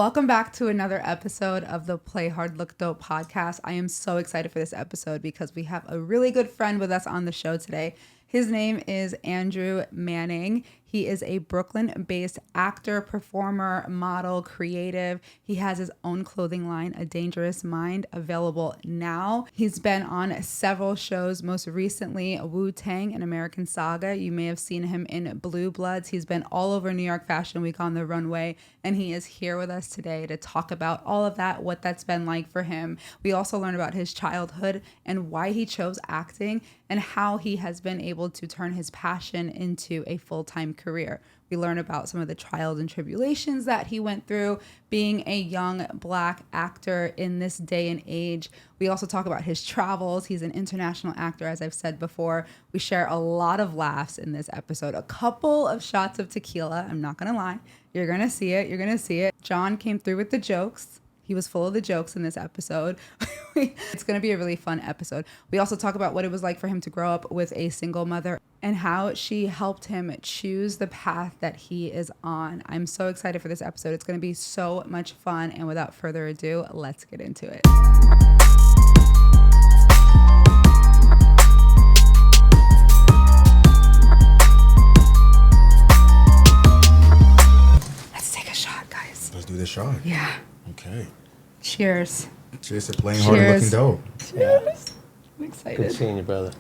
Welcome back to another episode of the PlayHardLookDope Podcast. I am so excited for this episode because we have a really good friend with us on the show today. His name is Andrew Manning. He is a Brooklyn-based actor, performer, model, creative. He has his own clothing line, A Dangerous Mind, available now. He's been on several shows, most recently Wu-Tang and American Saga. You may have seen him in Blue Bloods. He's been all over New York Fashion Week on the runway, and he is here with us today to talk about all of that, what that's been like for him. We also learned about his childhood and why he chose acting and how he has been able to turn his passion into a full-time career. We learn about some of the trials and tribulations that he went through being a young Black actor in this day and age. We also talk about his travels. He's an international actor, as I've said before. We share a lot of laughs in this episode, a couple of shots of tequila. I'm not going to lie. You're going to see it. You're going to see it. John came through with the jokes. He was full of the jokes in this episode. It's going to be a really fun episode. We also talk about what it was like for him to grow up with a single mother and how she helped him choose the path that he is on. I'm so excited for this episode. It's going to be so much fun. And without further ado, let's get into it. Let's take a shot, guys. Let's do this shot. Yeah. Okay. Cheers. Cheers to playing hard and looking dope. Cheers. I'm excited. Good seeing you, brother.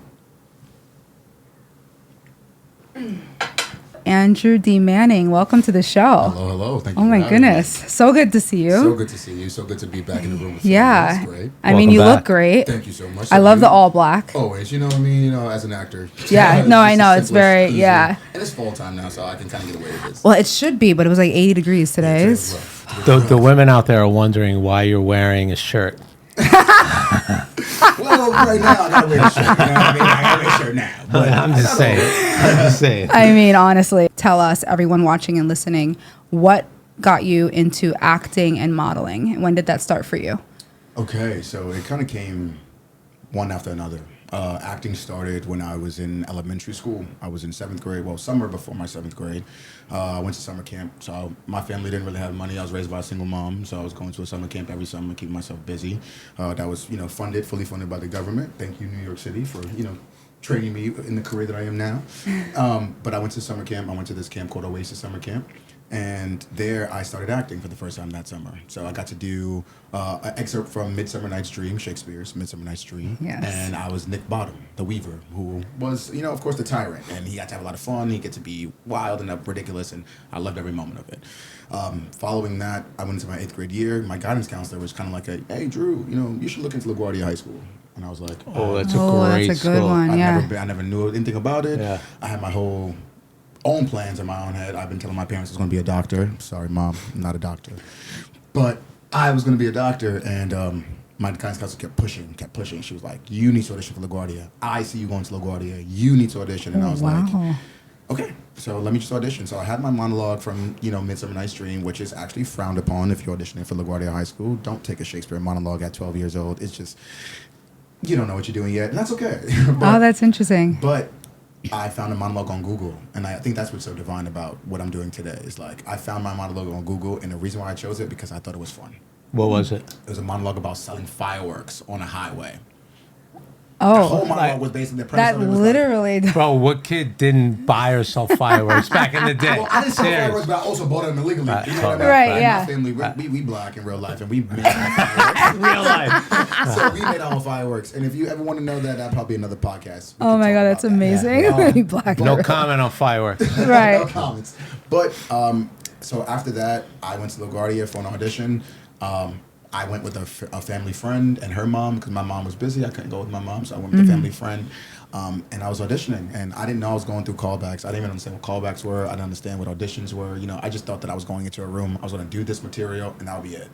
Andrew D. Manning, welcome to the show. Hello. Thank you. Oh my goodness. So good to see you. So good to see you. So good to be back in the room with you. Yeah. That's great. I mean, you look great. Thank you so much. I love the all black. Always. You know what I mean? You know, as an actor. Yeah. No, I know. It's very, easy. yeah. And it's fall time now, so I can kind of get away with this. Well, it should be, but it was like 80 degrees today. It's rough. The women out there are wondering why you're wearing a shirt. Well, right now, I gotta wear a shirt. You know what I mean? I gotta wear a shirt now. But I'm just saying. I mean, honestly, tell us, everyone watching and listening, what got you into acting and modeling? When did that start for you? Okay, so it kind of came one after another. Acting started when I was in elementary school. I was in 7th grade, well, summer before my 7th grade. I went to summer camp, so my family didn't really have money. I was raised by a single mom, so I was going to a summer camp every summer, keeping myself busy. That was, fully funded by the government. Thank you, New York City, for, training me in the career that I am now. But I went to summer camp. I went to this camp called Oasis Summer Camp. And there I started acting for the first time that summer. So I got to do an excerpt from Midsummer Night's Dream, Shakespeare's Midsummer Night's Dream. Yes. And I was Nick Bottom, the Weaver, who was, of course, the tyrant. And he got to have a lot of fun. He got to be wild and ridiculous, and I loved every moment of it. Following that, I went into my 8th grade year. My guidance counselor was kind of like, hey, Drew, you should look into LaGuardia High School. And I was like, oh, that's a great that's a good school. one. Yeah. I never knew anything about it. Yeah. I had my whole own plans in my own head. I've been telling my parents I was going to be a doctor. Sorry, Mom, I'm not a doctor. But I was going to be a doctor, and my guidance counselor kept pushing. She was like, you need to audition for LaGuardia. I see you going to LaGuardia. You need to audition. And I was like, okay, so let me just audition. So I had my monologue from, Midsummer Night's Dream, which is actually frowned upon if you're auditioning for LaGuardia High School. Don't take a Shakespeare monologue at 12 years old. It's just, you don't know what you're doing yet, and that's okay. That's interesting. But I found a monologue on Google, and I think that's what's so divine about what I'm doing today. Is like I found my monologue on Google, and the reason why I chose it because I thought it was fun. What was it? It was a monologue about selling fireworks on a highway. Oh, the whole monologue was basically the premise that of it was literally. Bro, what kid didn't buy or sell fireworks back in the day? Well, I didn't sell fireworks, but I also bought them illegally. You know what I mean? Right, yeah. My family, we black in real life, and we made our own fireworks. Real life. So we made our own fireworks. And if you ever want to know that, that'd probably be another podcast. Oh my God, that's amazing. Black No comment on fireworks. Right. No comments. But so after that, I went to LaGuardia for an audition. I went with a family friend and her mom because my mom was busy. I couldn't go with my mom, so I went with a family friend. And I was auditioning, and I didn't know I was going through callbacks. I didn't even understand what callbacks were. I didn't understand what auditions were. I just thought that I was going into a room. I was going to do this material, and that would be it.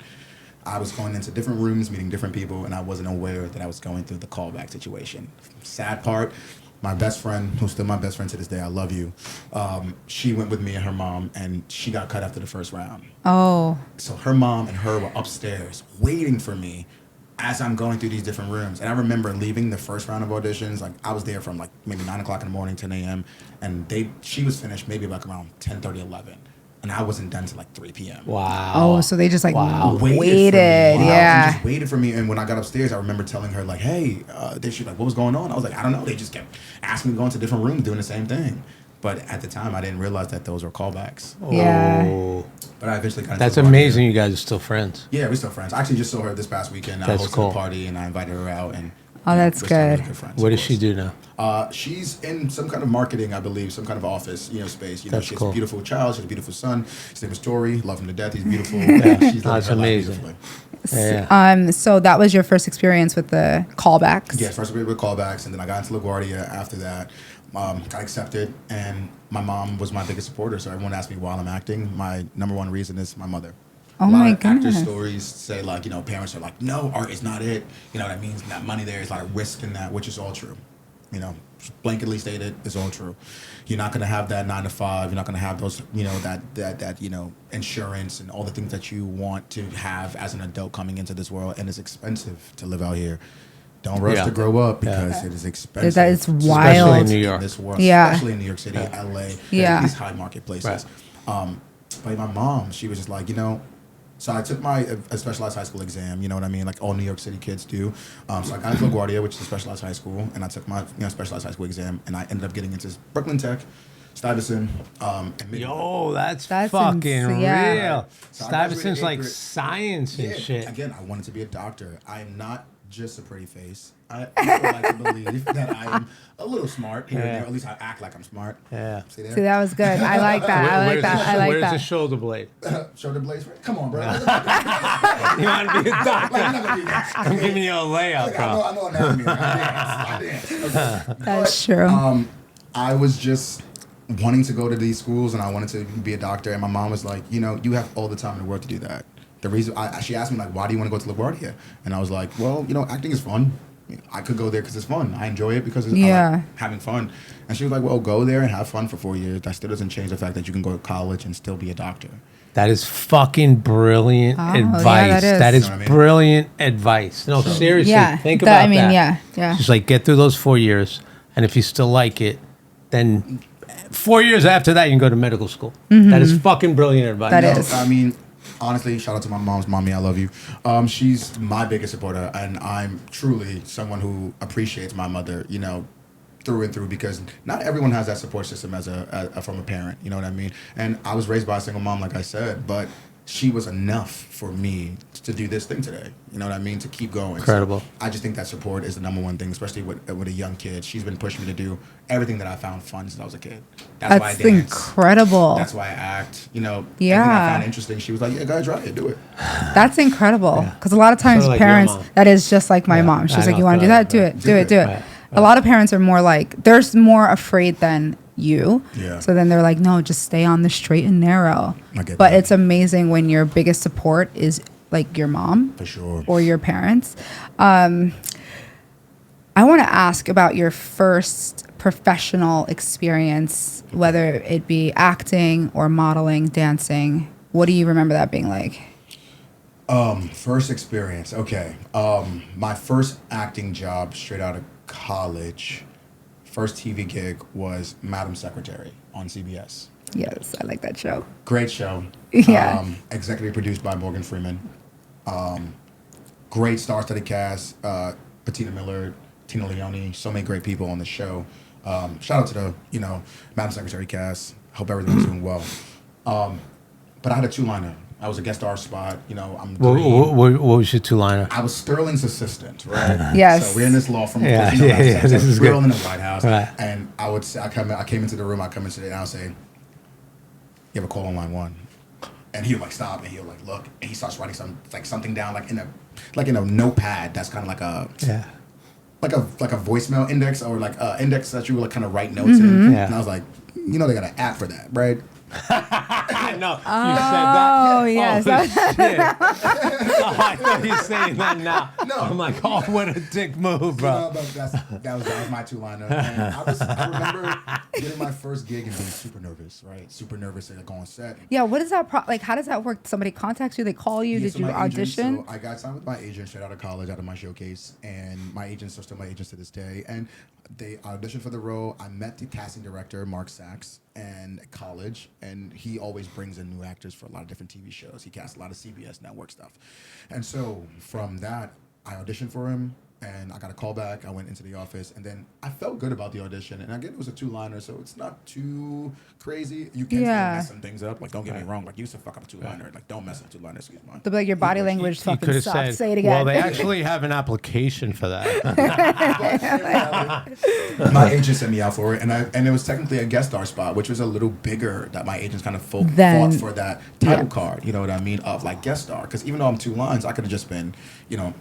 I was going into different rooms, meeting different people, and I wasn't aware that I was going through the callback situation. Sad part, my best friend, who's still my best friend to this day, I love you, she went with me and her mom, and she got cut after the first round. Oh. So her mom and her were upstairs waiting for me as I'm going through these different rooms. And I remember leaving the first round of auditions, like I was there from like maybe 9 o'clock in the morning, 10 a.m. And she was finished maybe like around 10:30, 11. and I wasn't done till like 3 p.m. Wow. Oh, so they just like Wow. waited. And Yeah. just waited for me. And when I got upstairs, I remember telling her like, "Hey," she was like, "What was going on?" I was like, "I don't know." They just kept asking me to go into different rooms doing the same thing. But at the time, I didn't realize that those were callbacks. Yeah. Oh. But I eventually got into That's the party. amazing. You guys are still friends. Yeah, we're still friends. I actually just saw her this past weekend. I That's hosted cool. a party and I invited her out. And Oh, that's we're still really good. friends, What of does she course. do now? She's in some kind of marketing, I believe, some kind of office, space. That's She has cool. a beautiful child. She has a beautiful son. His name is Tori. Love him to death. He's beautiful. She's living That's her life amazing. beautifully. Yeah. So that was your first experience with the callbacks. Yes, first we with callbacks, and then I got into LaGuardia after that. Got accepted, and my mom was my biggest supporter. So everyone asked me while I'm acting, my number one reason is my mother. Oh a lot my of actors' goodness. stories say like, parents are like, no, art is not it. You know what I mean? It's not money there. It's a lot of risk in that, which is all true. Blanketly stated, it's all true. You're not gonna have that 9 to 5. You're not gonna have those, that insurance and all the things that you want to have as an adult coming into this world, and it's expensive to live out here. Don't rush to grow up because it is expensive. That is Especially wild. in New York. In this world, Yeah. especially in New York City, LA, Yeah. these high market places. Right. But my mom, she was just like, so I took my a specialized high school exam, you know what I mean, like all New York City kids do. So I got into LaGuardia, which is a specialized high school, and I took my specialized high school exam, and I ended up getting into Brooklyn Tech, Stuyvesant, and Midway. Yo, that's That's fucking yeah. real. So I graduated Stuyvesant's like 8th grade. science and shit. Again, I wanted to be a doctor. I am not just a pretty face. I also like to believe that I am a little smart here and there. At least I act like I'm smart. Yeah. See there? See, that was good. I like that. I like Where's that. the- I like Where's the that. shoulder blade? Shoulder blades. Come on, bro. You want to be a doctor? I'm giving you a layup, Like, bro. I know anatomy. I dance. Okay. That's true. I was just wanting to go to these schools, and I wanted to be a doctor. And my mom was like, you have all the time in the world to do that. The reason she asked me like, why do you want to go to LaGuardia? And I was like, well, acting is fun. I could go there because it's fun. I enjoy it because I like having fun. And she was like, well, go there and have fun for 4 years. That still doesn't change the fact that you can go to college and still be a doctor. That is fucking brilliant advice. that is. That is You know what I mean? brilliant advice. No, seriously, Yeah. think That- about that. yeah. Just like get through those 4 years, and if you still like it, then 4 years after that, you can go to medical school. That is fucking brilliant advice. That No, is. I mean, honestly, shout out to my mom's mommy. I love you. She's my biggest supporter, and I'm truly someone who appreciates my mother, through and through, because not everyone has that support system from a parent. You know what I mean? And I was raised by a single mom, like I said, but she was enough for me to do this thing today. You know what I mean? To keep going. Incredible. So I just think that support is the number one thing, especially with a young kid. She's been pushing me to do everything that I found fun since I was a kid. That's why I That's dance. incredible. That's why I act. Everything Yeah. I found interesting. She was like, "Yeah, guys, try it, do it." That's incredible. Because a lot of times Sorta like your parents, mom. that is just like my Yeah, mom. She's I like, know, you want to do right, that? Do right. it. Do it. Do it. Right, A lot of parents are more like, they're more afraid than you. Yeah. So then they're like, no, just stay on the straight and narrow. I get But that. it's amazing when your biggest support is like your mom For sure. or your parents. I want to ask about your first professional experience, whether it be acting or modeling, dancing. What do you remember that being like? First experience. Okay. My first acting job straight out of college, first TV gig was Madam Secretary on CBS. Yes, I like that show. Great show. Yeah. Executive produced by Morgan Freeman. Great star-studded cast. Bettina Miller, Tina Leone, so many great people on the show. Shout out to the, Madam Secretary cast. Hope everything's doing well. But I had a two-liner. I was a guest star spot. I'm green. What was your two-liner? I was Sterling's assistant, right? Yes. So we're in this law firm. Yeah, you know, yeah, yeah, this is we're good. all in the White House, Right. and I would say, I came into the room. I come into it, and I'll say, "You have a call on line 1," and he would like stop, and he'll like look, and he starts writing something down in a notepad. That's kind of like a like a voicemail index or like index that you would like kind of write notes in. Yeah. And I was like, they got an app for that, right? I know. You said that. Oh, yes. Oh, shit. Oh, I thought you were saying that now. No. I'm like, oh, what a dick move, bro. But that was my two-liner. And I remember getting my first gig and being super nervous, right? Super nervous to go on set. Yeah, what is that? Like, how does that work? Somebody contacts you? They call you? Yeah, Did so you my agent- audition? so I got signed with my agent straight out of college, out of my showcase, and my agents are still my agents to this day. And they auditioned for the role. I met the casting director, Mark Sachs, and college, and he always brings in new actors for a lot of different TV shows. He casts a lot of CBS network stuff. And so from that, I auditioned for him, and I got a call back. I went into the office, and then I felt good about the audition. And again, it was a 2-liner, so it's not too crazy. You can still mess some things up. Like, don't get me wrong. Like, you used to fuck up a 2-liner. Like, don't mess up a 2-liner. Excuse me. They'll be like, your body language You could fucking have sucks. said, Say it again. well, they actually have an application for that. My agent sent me out for it, and it was technically a guest star spot, which was a little bigger. That my agents kind of fought for that title card. You know what I mean? Of like guest star, because even though I'm 2 lines, I could have just been, you know,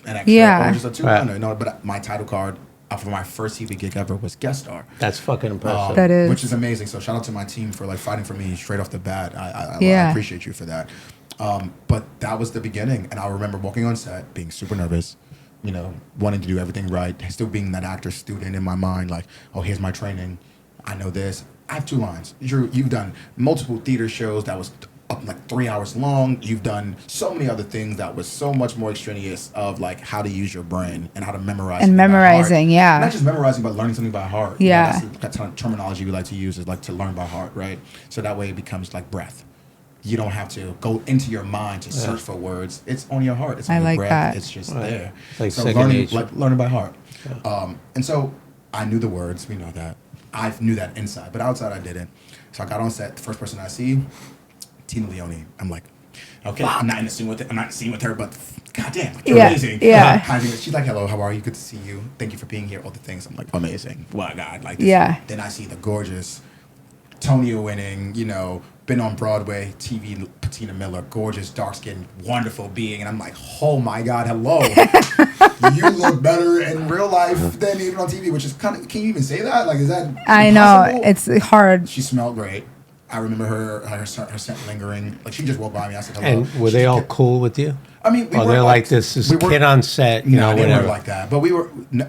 an extra or just a 2-liner. You know, but my title card for my first TV gig ever was guest star. That's fucking impressive. That is, which is amazing. So shout out to my team for like fighting for me straight off the bat. I appreciate you for that. But that was the beginning, and I remember walking on set, being super nervous, you know, wanting to do everything right, still being that actor student in my mind, like, oh, here's my training, I know this. I have 2 lines. You've done multiple theater shows that was up like 3 hours long. You've done so many other things that was so much more extraneous of like how to use your brain and how to memorize. And memorizing, yeah. Not just memorizing, but learning something by heart. Yeah. You know, that's the terminology we like to use, is like to learn by heart, right? So that way it becomes like breath. You don't have to go into your mind to search for words. It's on your heart. It's on your breath. That. It's just there. Like so learning by heart. Yeah. And so I knew the words. We know that. I knew that inside, but outside I didn't. So I got on set. The first person I see, Tina Leone. I'm like, okay, I'm not in the scene with it. I'm not in the scene with her, but goddamn, like, you're amazing. Yeah. She's like, hello, how are you? Good to see you. Thank you for being here. All the things. I'm like, amazing. Oh my God, like this. Yeah. Then I see the gorgeous, Tony-winning, you know, been on Broadway, TV, Patina Miller, gorgeous, dark-skinned, wonderful being, and I'm like, oh my God, hello. You look better in real life than even on TV, which is kind of, can you even say that? Like, is that I impossible? know, it's hard. She smelled great. I remember her scent lingering. Like, she just walked by me. I said hello. And were they all cool with you? I mean, they're like this kid on set, you know, they whatever. weren't like that. But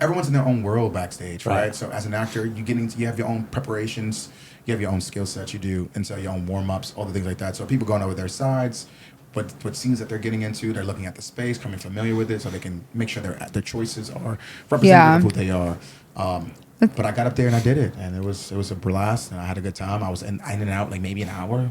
everyone's in their own world backstage, right? So as an actor, you have your own preparations, you have your own skill sets, you do, and so your own warm-ups, all the things like that. So people going over their sides, what scenes that they're getting into, they're looking at the space, coming familiar with it, so they can make sure their choices are representative of who they are. But I got up there and I did it, and it was a blast, and I had a good time. I was in and out like maybe an hour,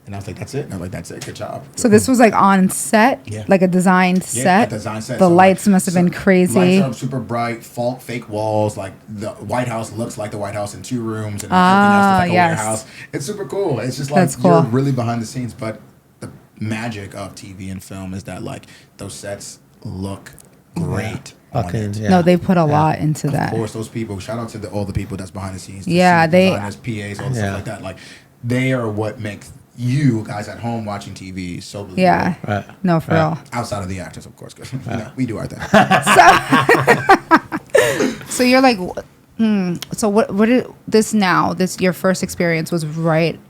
and I was like, that's it. And I'm like, that's it. Good job. So this was like on set, like a designed set. Yeah, a designed set. The lights must have been crazy. Lights are super bright, fake walls. Like the White House looks like the White House in 2 rooms, and everything else is like a warehouse. It's super cool. It's just like you're really behind the scenes, but the magic of TV and film is that like those sets look great. No, they put a lot into that. Of course, those people. Shout out to all the people that's behind the scenes. Designers, PAs, all the stuff like that. Like, they are what makes you guys at home watching TV so believable. Yeah. No, for real. Outside of the actors, of course, because we do our thing. So you're like, so what is this now? This your first experience was right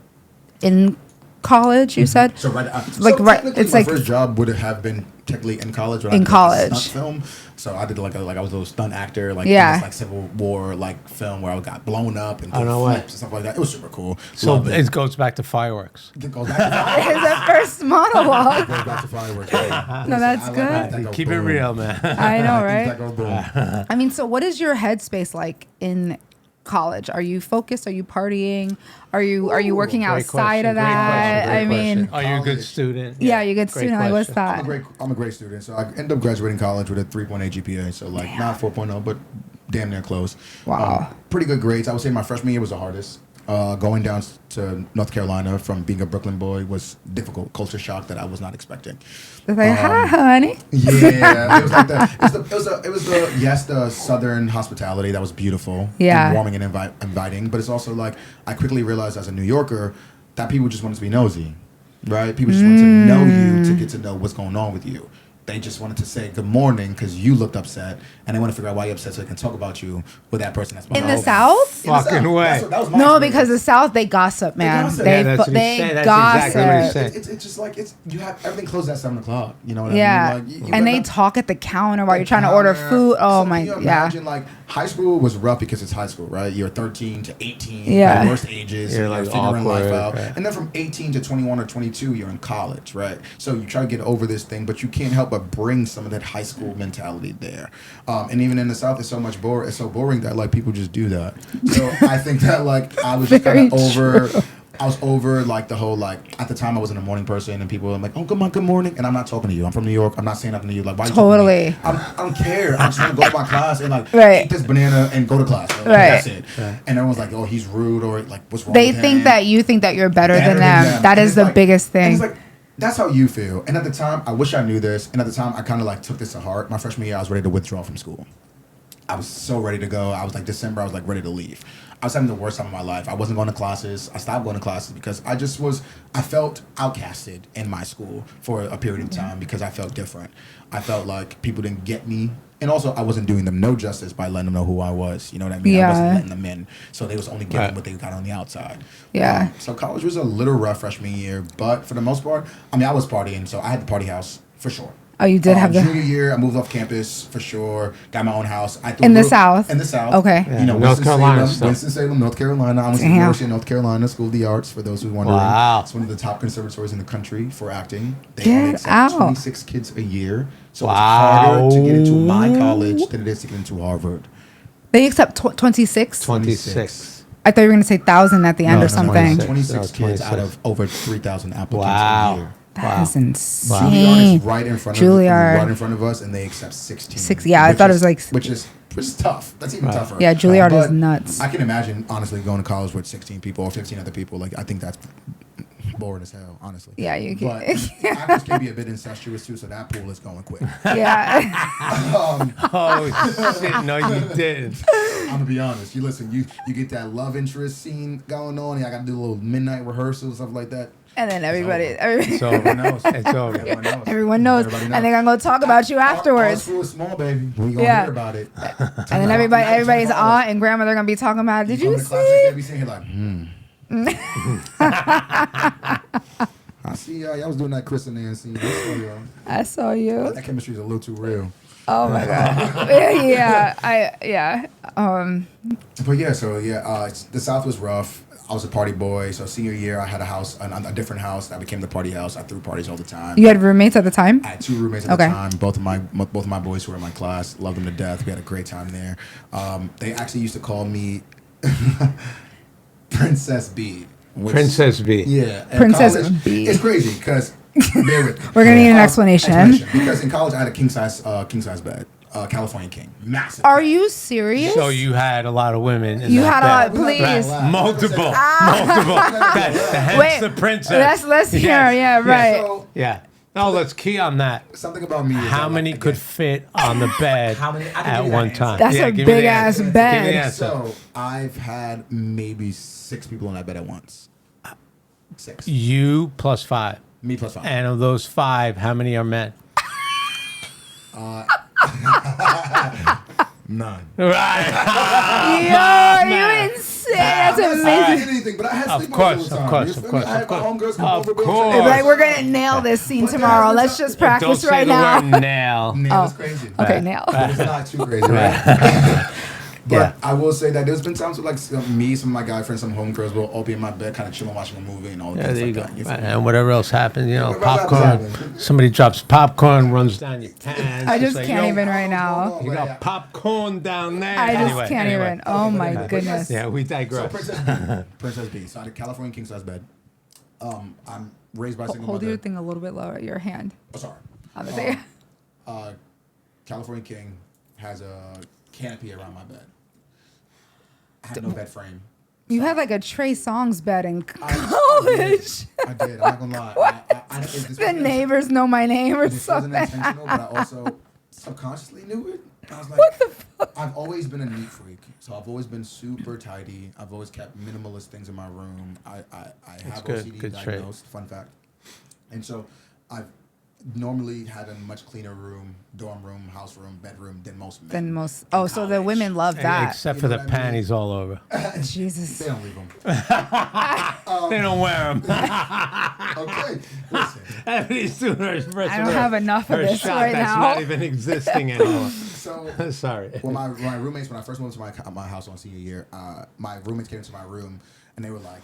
in college, you said? So it's my like first job would have been technically in college. In college. Stunt film. So I did I was a little stunt actor, like in this like Civil War like film where I got blown up and did flips and stuff like that. It was super cool. So it goes back to fireworks. It goes back to fireworks. It's that first monologue. It goes back to fireworks. No, that's good. Keep it real, man. I know, right? I mean, so what is your headspace like in college? Are you focused? Are you partying? Are you working outside of that? I mean, are you a good student? Yeah, you're a good student. Like, what's that? I'm a great student. So I ended up graduating college with a 3.8 GPA. So like not 4.0, but damn near close. Wow. Pretty good grades. I would say my freshman year was the hardest. Going down to North Carolina from being a Brooklyn boy was difficult. Culture shock that I was not expecting. It's like, hi, honey. Yeah, it was like that. It was the Southern hospitality that was beautiful, and warming and inviting. But it's also like I quickly realized as a New Yorker that people just wanted to be nosy, right? People just wanted to know you to get to know what's going on with you. They just wanted to say good morning because you looked upset, and they want to figure out why you're upset so they can talk about you with that person that's in the South. Fucking way. That was my no, experience. Because the South they gossip, man. They gossip. Exactly what he said. It's just like you have everything closed at 7 o'clock. You know what I mean? Like, and they talk at the counter while you're trying to order food. Oh my, can you imagine, like high school was rough because it's high school, right? You're 13 to 18, the worst ages. You're like figuring life out, and then from 18 to 21 or 22, you're in college, right? So you try to get over this thing, but you can't help but but bring some of that high school mentality there. And even in the South, it's so much boring. It's so boring that like people just do that. So I think that like I was just kind of over. I was over like the whole like at the time I wasn't a morning person and people were like, oh come on, good morning, and I'm not talking to you. I'm from New York. I'm not saying nothing to you. Like why? Totally. You I don't care. I just want to go to my class and like right. eat this banana and go to class. So, right. That's it. Right. And everyone's like, oh he's rude or like what's wrong? They with think him? that you think that you're better than them. That is the like, biggest thing. It's like that's how you feel. And at the time, I wish I knew this. And at the time, I kind of like took this to heart. My freshman year, I was ready to withdraw from school. I was so ready to go. I was like December. I was like ready to leave. I was having the worst time of my life. I wasn't going to classes. I stopped going to classes because I felt outcasted in my school for a period of time because I felt different. I felt like people didn't get me. And also, I wasn't doing them no justice by letting them know who I was. You know what I mean? Yeah. I wasn't letting them in. So they was only getting what they got on the outside. Yeah. So college was a little rough freshman year. But for the most part, I mean, I was partying. So I had the party house for sure. Oh, you did have the junior year. I moved off campus for sure. Got my own house. In the South. In the South. Okay. Yeah. You know, North Carolina. Winston-Salem, North Carolina. I went to the University of North Carolina School of the Arts. For those who are wondering, it's one of the top conservatories in the country for acting. They only accept 26 kids a year, so it's harder to get into my college than it is to get into Harvard. They accept 26. 26. I thought you were going to say 1,000 at the end or something. 26 kids out of over 3,000 applicants a year. That is insane. Juilliard is right in front of Juilliard. right in front of us, and they accept 16. Yeah, I thought it was like which is tough. That's even tougher. Yeah, Juilliard is nuts. I can imagine honestly going to college with 16 people or 15 other people. Like I think that's boring as hell, honestly. Yeah, you can. But actors can be a bit incestuous too, so that pool is going quick. Yeah. Oh shit! No, you didn't. I'm gonna be honest. You listen. You get that love interest scene going on. And I got to do a little midnight rehearsal and stuff like that. And then everybody everyone knows. It's over. Everyone knows. And they're gonna go talk about you afterwards. Our school is small, baby. We gonna hear about it. And then everybody's aunt and grandmother gonna be talking about. Did you see? They be sitting here like, I see y'all was doing that Chris and Nancy. I saw you. That chemistry is a little too real. Oh my god. Yeah. But the South was rough. I was a party boy. So senior year, I had a house, a different house that became the party house. I threw parties all the time. You had roommates at the time? I had 2 roommates at the time. Both of my boys who were in my class, loved them to death. We had a great time there. They actually used to call me Princess B. Princess B. Yeah. Princess B. It's crazy because we're gonna need an explanation. Because in college I had a king size bed. California king, massive. Are you serious? So you had a lot of women. You had a lot, please. Multiple. Hence the princess. Let's hear. Yeah, right. Yeah. No, let's key on that. Something about me. How many could fit on the bed at one time? That's a big ass bed. So I've had maybe 6 people on that bed at once. 6. You plus 5. Me plus 5. And of those 5, how many are men? None. Right. Yo, you insane. That's amazing. Anything, but I had Of course. Like, we're going to nail this scene tomorrow. Let's just practice right now. Don't say the word nail. Nail is crazy. Okay, nail. But it's not too crazy, right? But I will say that there's been times with like me, some of my guy friends, some homegirls will all be in my bed, kind of chilling, watching a movie and all that. Yeah, there you go. That, and whatever else happens, popcorn. Somebody drops popcorn, runs down your pants. I just can't even right now. You got popcorn down there. I just can't even. Oh my goodness. Yeah, we digress. So Princess B. So I had a California king size bed. I'm raised by a single mother. Hold your thing a little bit lower, your hand. Oh, sorry. On the thing. California king has a canopy around my bed. I had no bed frame. You had like a Trey Songz bed in college. I did. I'm not gonna lie. The neighbors know my name or this something. wasn't intentional, but I also subconsciously knew it. I was like, What the fuck? I've always been a neat freak, so I've always been super tidy. I've always kept minimalist things in my room. I have OCD diagnosed. Fun fact. And so I've normally had a much cleaner room, dorm room, house room, bedroom than most men. So the women love that. Except for the panties all over. Jesus. They don't leave them. They don't wear them. Okay, listen. I don't have enough of this right that's now. not even existing anymore. So, sorry. Well, my roommates, when I first moved to my house on senior year, my roommates came into my room and they were like,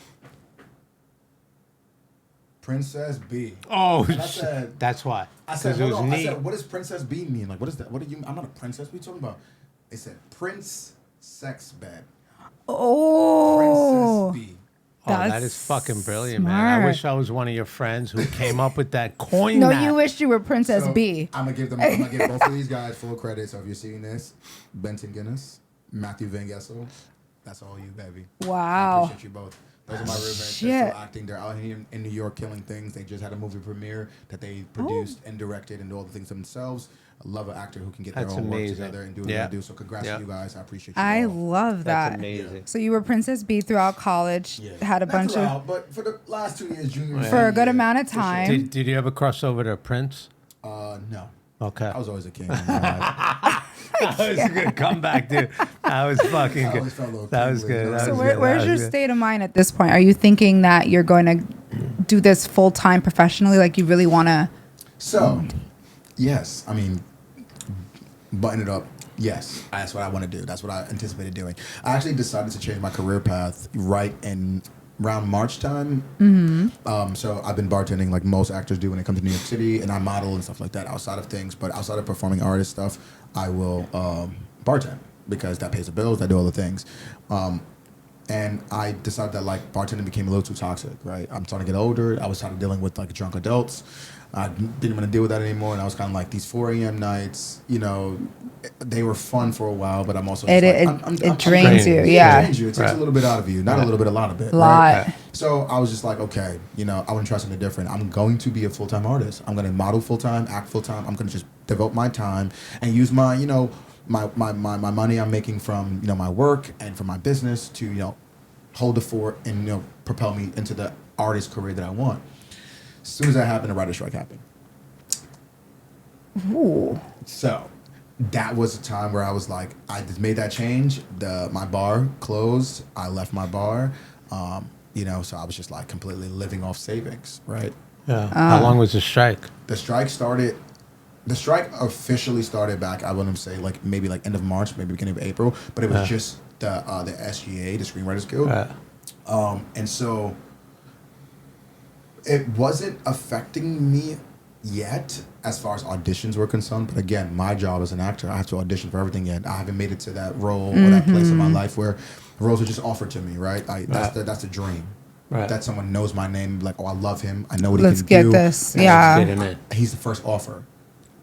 Princess B. Oh, and I said, that's why. I said, it was hold on. I neat. said, what does Princess B mean? Like, what is that? What are you? I'm not a princess. What are you talking about? It said Prince Sex Bed. Oh. Princess B. Oh, that That's is fucking brilliant, man. I smart. wish I was one of your friends who came up with that coin. No, that. you wished you were Princess So, B. I'm gonna give both of these guys full credit. So if you're seeing this, Benton Guinness, Matthew Van Gessel, that's all you, baby. Wow. I appreciate you both. Those are my roommates. Shit. They're still acting. They're out here in New York killing things. They just had a movie premiere that they produced and directed and do all the things themselves. I love an actor who can get That's their own work amazing. together and do what they do. So congrats to you guys. I appreciate you. I all. love that. That's amazing. So you were Princess B throughout college. Yeah. Had a Not bunch throughout, of but for the last 2 years, junior and for a good senior, amount of for sure. time. Did you ever cross over to Prince? No. Okay. I was always a king. In my life. That was a good comeback, dude. That was fucking I good. always felt a little That was king with good. it. That So was where, good. where's That your was good. state of mind at this point? Are you thinking that you're going to do this full time professionally? Like you really want to? So, yes. I mean, button it up. Yes, that's what I want to do. That's what I anticipated doing. I actually decided to change my career path right in around March time. So I've been bartending like most actors do when it comes to New York City, and I model and stuff like that outside of things. But outside of performing artist stuff, I will bartend because that pays the bills. I do all the things. And I decided that like bartending became a little too toxic, right? I'm starting to get older. I was started dealing with like drunk adults. I didn't want to deal with that anymore. And I was kind of like these 4 a.m. nights, you know, they were fun for a while, but I'm also just It drains you. It Yeah. drains you. It takes a little bit out of you. Not a little bit, a lot of it. Lot. Right? So I was just like, okay, you know, I want to try something different. I'm going to be a full-time artist. I'm going to model full-time, act full-time. I'm going to just devote my time and use my, you know, my money I'm making from, you know, my work and from my business to, you know, hold the fort and, you know, propel me into the artist career that I want. As soon as that happened, the writer's strike happened. Ooh. So that was a time where I was like, I just made that change. My bar closed. I left my bar. You know, so I was just like completely living off savings, right? Yeah. How long was the strike? The strike officially started back, I want to say like maybe like end of March, maybe beginning of April, but it was just the SGA, the Screenwriters Guild. And so it wasn't affecting me yet as far as auditions were concerned. But again, my job as an actor, I have to audition for everything yet. I haven't made it to that role or that place in my life where roles are just offered to me, right? That's the dream. Right. That someone knows my name, like, oh, I love him. I know what Let's he can do. get this. And Yeah. Get him in. he's the first offer.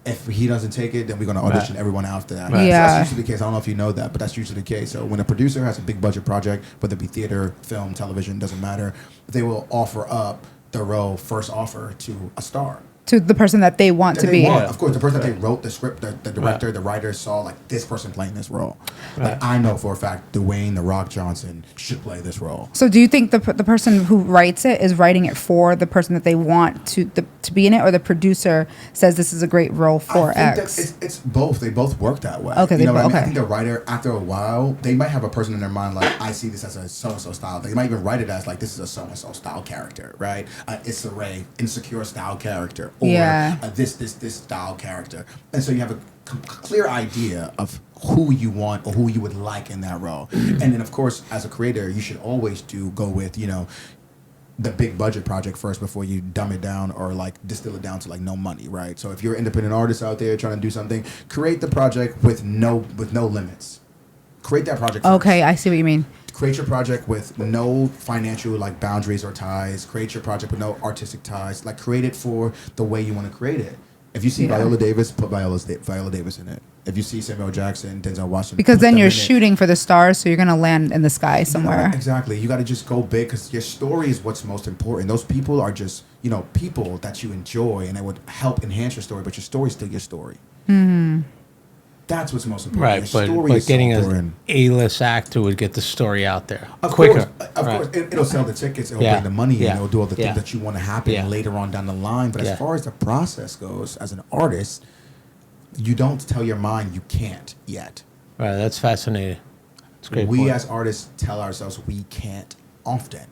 If he doesn't take it, then we're going to audition everyone after that. Right. So Yeah. that's usually the case. I don't know if you know that, but that's usually the case. So when a producer has a big budget project, whether it be theater, film, television, doesn't matter, they will offer up the role first offer to a star. To the person that they want to They be. want, of course, the person that they wrote the script, the director, the writer saw like this person playing this role. Like I know for a fact, Dwayne "The Rock" Johnson should play this role. So do you think the person who writes it is writing it for the person that they want to be in it, or the producer says this is a great role for I think X? that it's both. They both work that way. Okay, you know what I mean? I okay. think the writer, after a while, they might have a person in their mind like, I see this as a so-and-so style. They might even write it as like, this is a so-and-so style character, right? Issa Rae, insecure style character, or this style character. And so you have a clear idea of who you want or who you would like in that role. And then, of course, as a creator, you should always go with, you know, the big budget project first before you dumb it down or like distill it down to like no money, right? So if you're an independent artist out there trying to do something, create the project with no limits. Create that project first. Okay, I see what you mean. Create your project with no financial like boundaries or ties. Create your project with no artistic ties. Like create it for the way you want to create it. If you see Viola Davis, put Viola Davis in it. If you see Samuel Jackson, Denzel Washington, Because put then them you're in it. shooting for the stars, so you're gonna land in the sky somewhere. Exactly. You got to just go big because your story is what's most important. Those people are just, you know, people that you enjoy and that would help enhance your story, but your story's still your story. Mm-hmm. That's what's most important. Right, Your story but is getting so an important. A-list actor would get the story out there Of quicker. course, it'll sell the tickets, it'll bring the money, and it'll do all the things that you want to happen later on down the line. But as far as the process goes, as an artist, you don't tell your mind you can't yet. Right, that's fascinating. That's a great We point. as artists tell ourselves we can't often.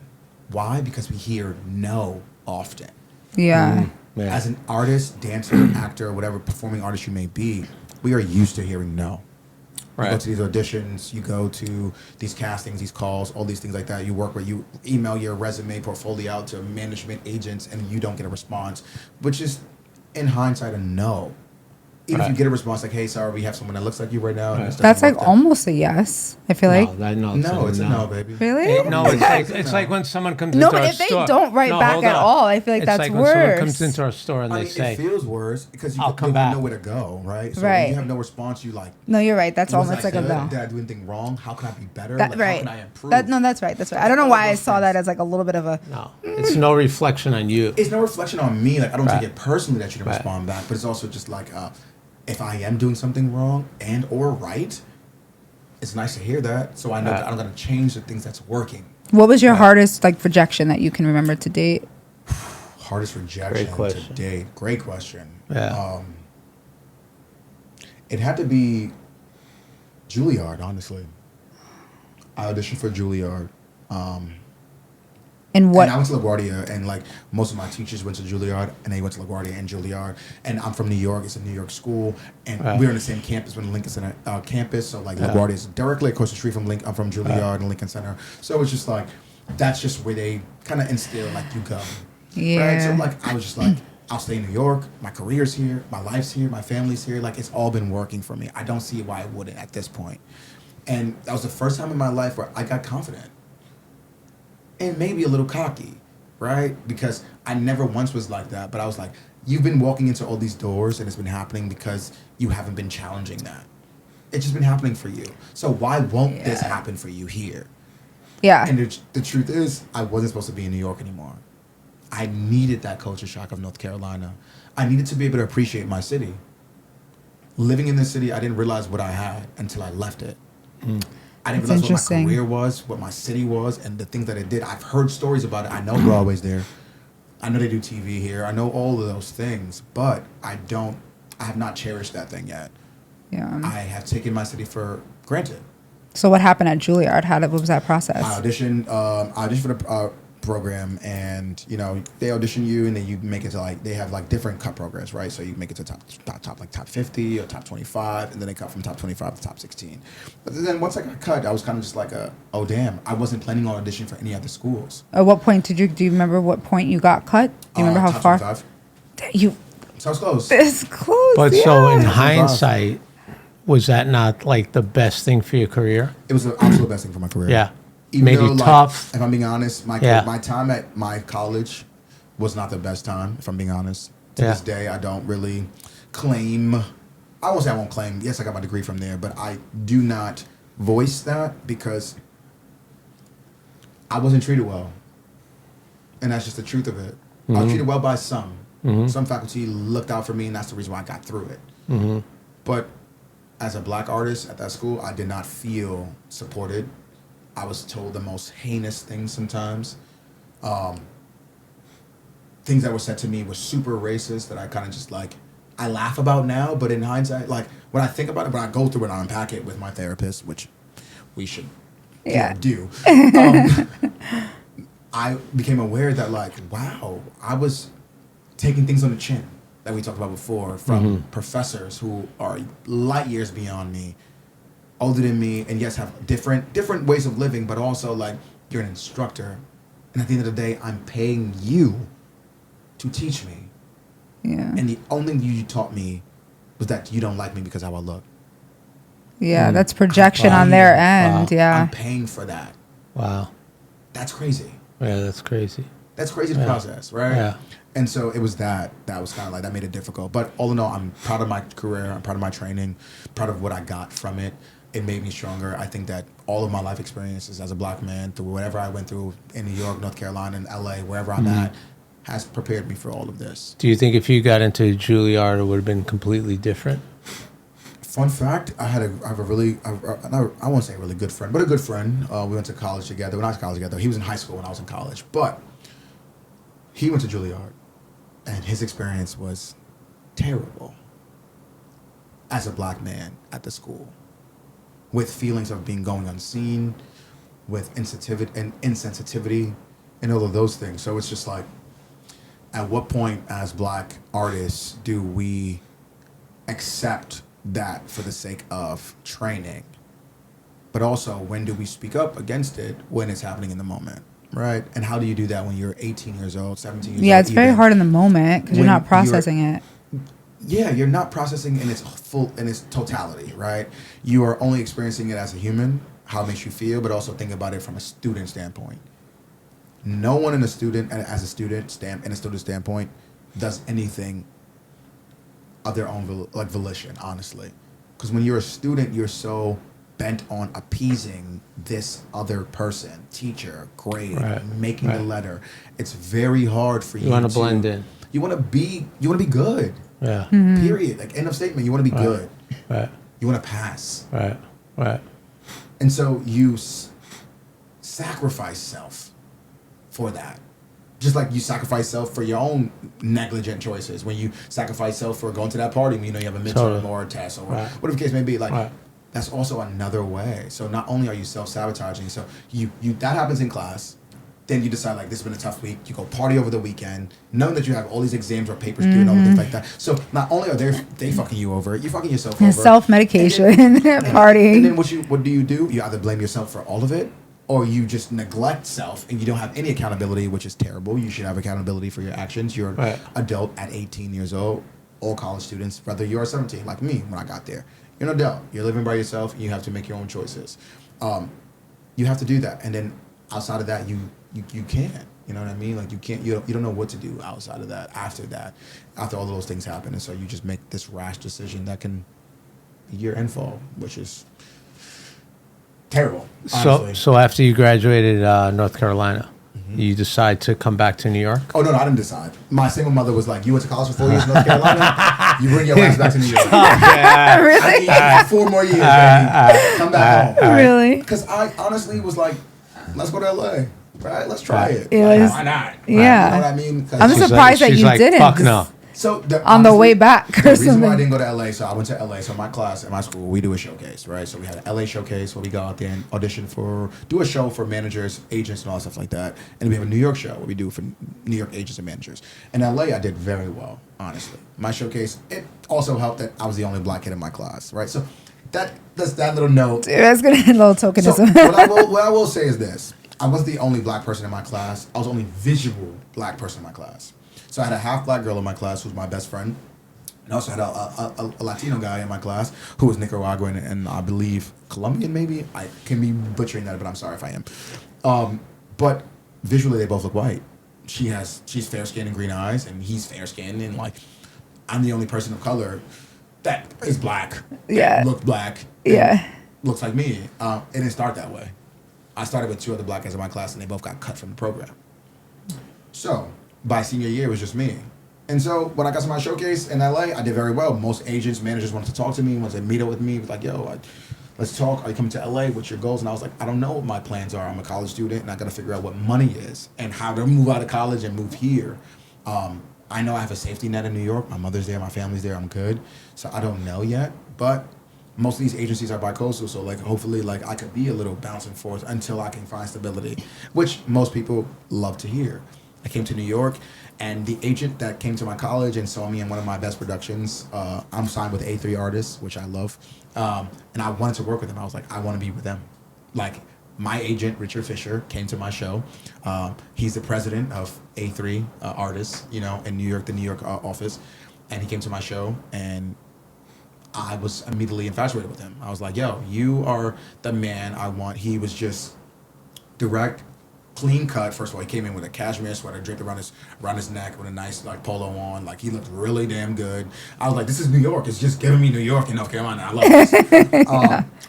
Why? Because we hear no often. Yeah. Yeah. As an artist, dancer, actor, whatever performing artist you may be, we are used to hearing no. You go Right. to these auditions, you go to these castings, these calls, all these things like that. You work where you email your resume, portfolio out to management agents, and you don't get a response, which is, in hindsight, a no. Even if you Right. get a response like, "Hey, sorry, we have someone that looks like you right now," and Right. this doesn't That's like work, then- almost a yes. I feel like. No, it's a no, baby. Really? No, it's like when someone comes No, into but our if they store. don't write back hold at on. all, I feel like it's that's like when someone worse. comes into our store and I they mean, say, it feels worse because you I'll don't come back. know where to go, right? So Right. when you have no response, you like, No, you're right. That's was almost I like a good? no. Did I do anything wrong? How can I be better? That, Like, right. How can I improve? That's right. That's right. I don't know all why I those saw things. that as like a little bit of a. no, it's no reflection on you. It's no reflection on me. Like I don't Right. take it personally that you didn't Right. respond back, but it's also just like if I am doing something wrong and or right, it's nice to hear that. So I know Right. that I'm gonna change the things that's working. What was your hardest like rejection that you can remember to date? Hardest rejection Great to question. date. Great question. Yeah. It had to be Juilliard, honestly. I auditioned for Juilliard. And what? And I went to LaGuardia, and like most of my teachers went to Juilliard, and they went to LaGuardia and Juilliard. And I'm from New York; it's a New York school, and Right. we're on the same campus, we're in the Lincoln Center campus. So like LaGuardia is directly across the street from I'm from Juilliard and Lincoln Center. So it's just like that's just where they kind of instill like you go. Right? So Yeah. like I was just like I'll stay in New York. My career's here, my life's here, my family's here. Like it's all been working for me. I don't see why I wouldn't at this point. And that was the first time in my life where I got confident. And maybe a little cocky, right? Because I never once was like that, but I was like, you've been walking into all these doors and it's been happening because you haven't been challenging that. It's just been happening for you. So why won't this happen for you here? Yeah. And the truth is, I wasn't supposed to be in New York anymore. I needed that culture shock of North Carolina. I needed to be able to appreciate my city. Living in this city, I didn't realize what I had until I left it. I didn't That's realize what interesting. my career was, what my city was, and the things that it did. I've heard stories about it. I know Broadway's there. I know they do TV here. I know all of those things, but I have not cherished that thing yet. Yeah. I have taken my city for granted. So what happened at Juilliard? What was that process? I auditioned for the program, and they audition you, and then you make it to like they have like different cut programs, right? So you make it to top 50 or top 25, and then they cut from top 25 to top 16. But then once I got cut, I was kind of just like oh damn, I wasn't planning on auditioning for any other schools. At what point do you remember what point you got cut? Do you remember how top far? 25. You So I was close. this close. But so in yeah. hindsight, was that not like the best thing for your career? It was the absolute best thing for my career. Yeah. Even Made though, you like, tough. If I'm being honest, my Yeah. my time at my college was not the best time. If I'm being honest, to Yeah. this day, I don't really claim. I won't say I won't claim. Yes, I got my degree from there, but I do not voice that because I wasn't treated well, and that's just the truth of it. I was treated well by some. Some faculty looked out for me, and that's the reason why I got through it. But as a black artist at that school, I did not feel supported. I was told the most heinous things sometimes. Things that were said to me were super racist that I kind of just like, I laugh about now, but in hindsight, like when I think about it, when I go through it, I unpack it with my therapist, which we should do. I became aware that like, wow, I was taking things on the chin that we talked about before from professors who are light years beyond me, older than me, and yes, have different ways of living, but also like you're an instructor, and at the end of the day, I'm paying you to teach me, Yeah. and the only thing you taught me was that you don't like me because of how I look. Yeah, that's projection on their end. Yeah. I'm paying for that. Wow. That's crazy. Yeah, that's crazy. That's crazy to process, right? Yeah. And so it was that was kind of like, that made it difficult. But all in all, I'm proud of my career. I'm proud of my training, proud of what I got from it. It made me stronger. I think that all of my life experiences as a black man, through whatever I went through in New York, North Carolina, and LA, wherever I'm at, has prepared me for all of this. Do you think if you got into Juilliard, it would have been completely different? Fun fact, I have a really, I won't say a really good friend, but a good friend. We went to college together. When I was in college together, he was in high school when I was in college. But he went to Juilliard, and his experience was terrible as a black man at the school, with feelings of being going unseen, with insensitivity, and all of those things. So it's just like, at what point as black artists do we accept that for the sake of training. But also, when do we speak up against it when it's happening in the moment, right? And how do you do that when you're 18 years old, 17 years old? Yeah, it's very hard in the moment because you're When not processing it. Yeah, you're not processing in its totality, right? You are only experiencing it as a human, how it makes you feel, but also think about it from a student standpoint. No one in a student standpoint does anything of their own volition, honestly. Because when you're a student, you're so bent on appeasing this other person, teacher, grade, making the letter. It's very hard for you. You want to blend in. You want to be good. Yeah. Mm-hmm. Period. Like, end of statement. You want to be good. Right. You want to pass. Right. And so you sacrifice self for that. Just like you sacrifice self for your own negligent choices. When you sacrifice self for going to that party when you know you have a midterm or a test or whatever the case may be. Like, that's also another way. So not only are you self-sabotaging, so you that happens in class. Then you decide, like, this has been a tough week. You go party over the weekend, knowing that you have all these exams or papers due and all things like that. So not only are they fucking you over, you're fucking yourself over. Self-medication, party. And then what do? You either blame yourself for all of it, or you just neglect self and you don't have any accountability, which is terrible. You should have accountability for your actions. You're an adult at 18 years old, all college students, whether you're 17, like me when I got there. You're an adult. You're living by yourself, and you have to make your own choices. You have to do that. And then outside of that, you can't. You know what I mean? Like, you can't. You don't know what to do outside of that. After all those things happen, and so you just make this rash decision that can be your end fall, which is terrible. Honestly. So after you graduated North Carolina, you decide to come back to New York? Oh, no, I didn't decide. My single mother was like, you went to college for 4 years in North Carolina, you bring your ass back to New York. Really? I need 4 more years, baby. Come back home. Really? Because I honestly was like, let's go to LA, right? Let's try it. Why not? Yeah. You know what I mean? I'm surprised that you didn't. Fuck no. So on the way back or the reason something. why I didn't go to LA, so I went to LA. So my class at my school, we do a showcase, right? So we had an LA showcase where we go out there and audition do a show for managers, agents, and all stuff like that. And we have a New York show where we do for New York agents and managers. In LA, I did very well, honestly. My showcase, it also helped that I was the only black kid in my class, right? So that's that little note. Dude, that's gonna a little tokenism. So what I will say is this: I was the only black person in my class. I was the only visual black person in my class. So I had a half black girl in my class who was my best friend. And I also had a Latino guy in my class who was Nicaraguan and I believe Colombian maybe. I can be butchering that, but I'm sorry if I am. But visually they both look white. She's fair skinned and green eyes and he's fair skinned and like I'm the only person of color that is black. Yeah. Looks black. Yeah. Looks like me. It didn't start that way. I started with 2 other black guys in my class and they both got cut from the program. So by senior year, it was just me. And so when I got to my showcase in LA, I did very well. Most agents, managers wanted to talk to me, wanted to meet up with me. It was like, yo, let's talk. Are you coming to LA? What's your goals? And I was like, I don't know what my plans are. I'm a college student and I got to figure out what money is and how to move out of college and move here. I know I have a safety net in New York. My mother's there, my family's there, I'm good. So I don't know yet. But most of these agencies are bi-coastal, so like hopefully like I could be a little bouncing force until I can find stability, which most people love to hear. I came to New York, and the agent that came to my college and saw me in one of my best productions, I'm signed with A3 Artists, which I love, and I wanted to work with them. I was like, I want to be with them. Like, my agent, Richard Fisher, came to my show. He's the president of A3 Artists, you know, in New York, the New York office, and he came to my show, and I was immediately infatuated with him. I was like, yo, you are the man I want. He was just direct, clean cut. First of all, he came in with a cashmere sweater draped around his neck with a nice like polo on. Like he looked really damn good. I was like, this is New York. It's just giving me New York and North Carolina. I love this.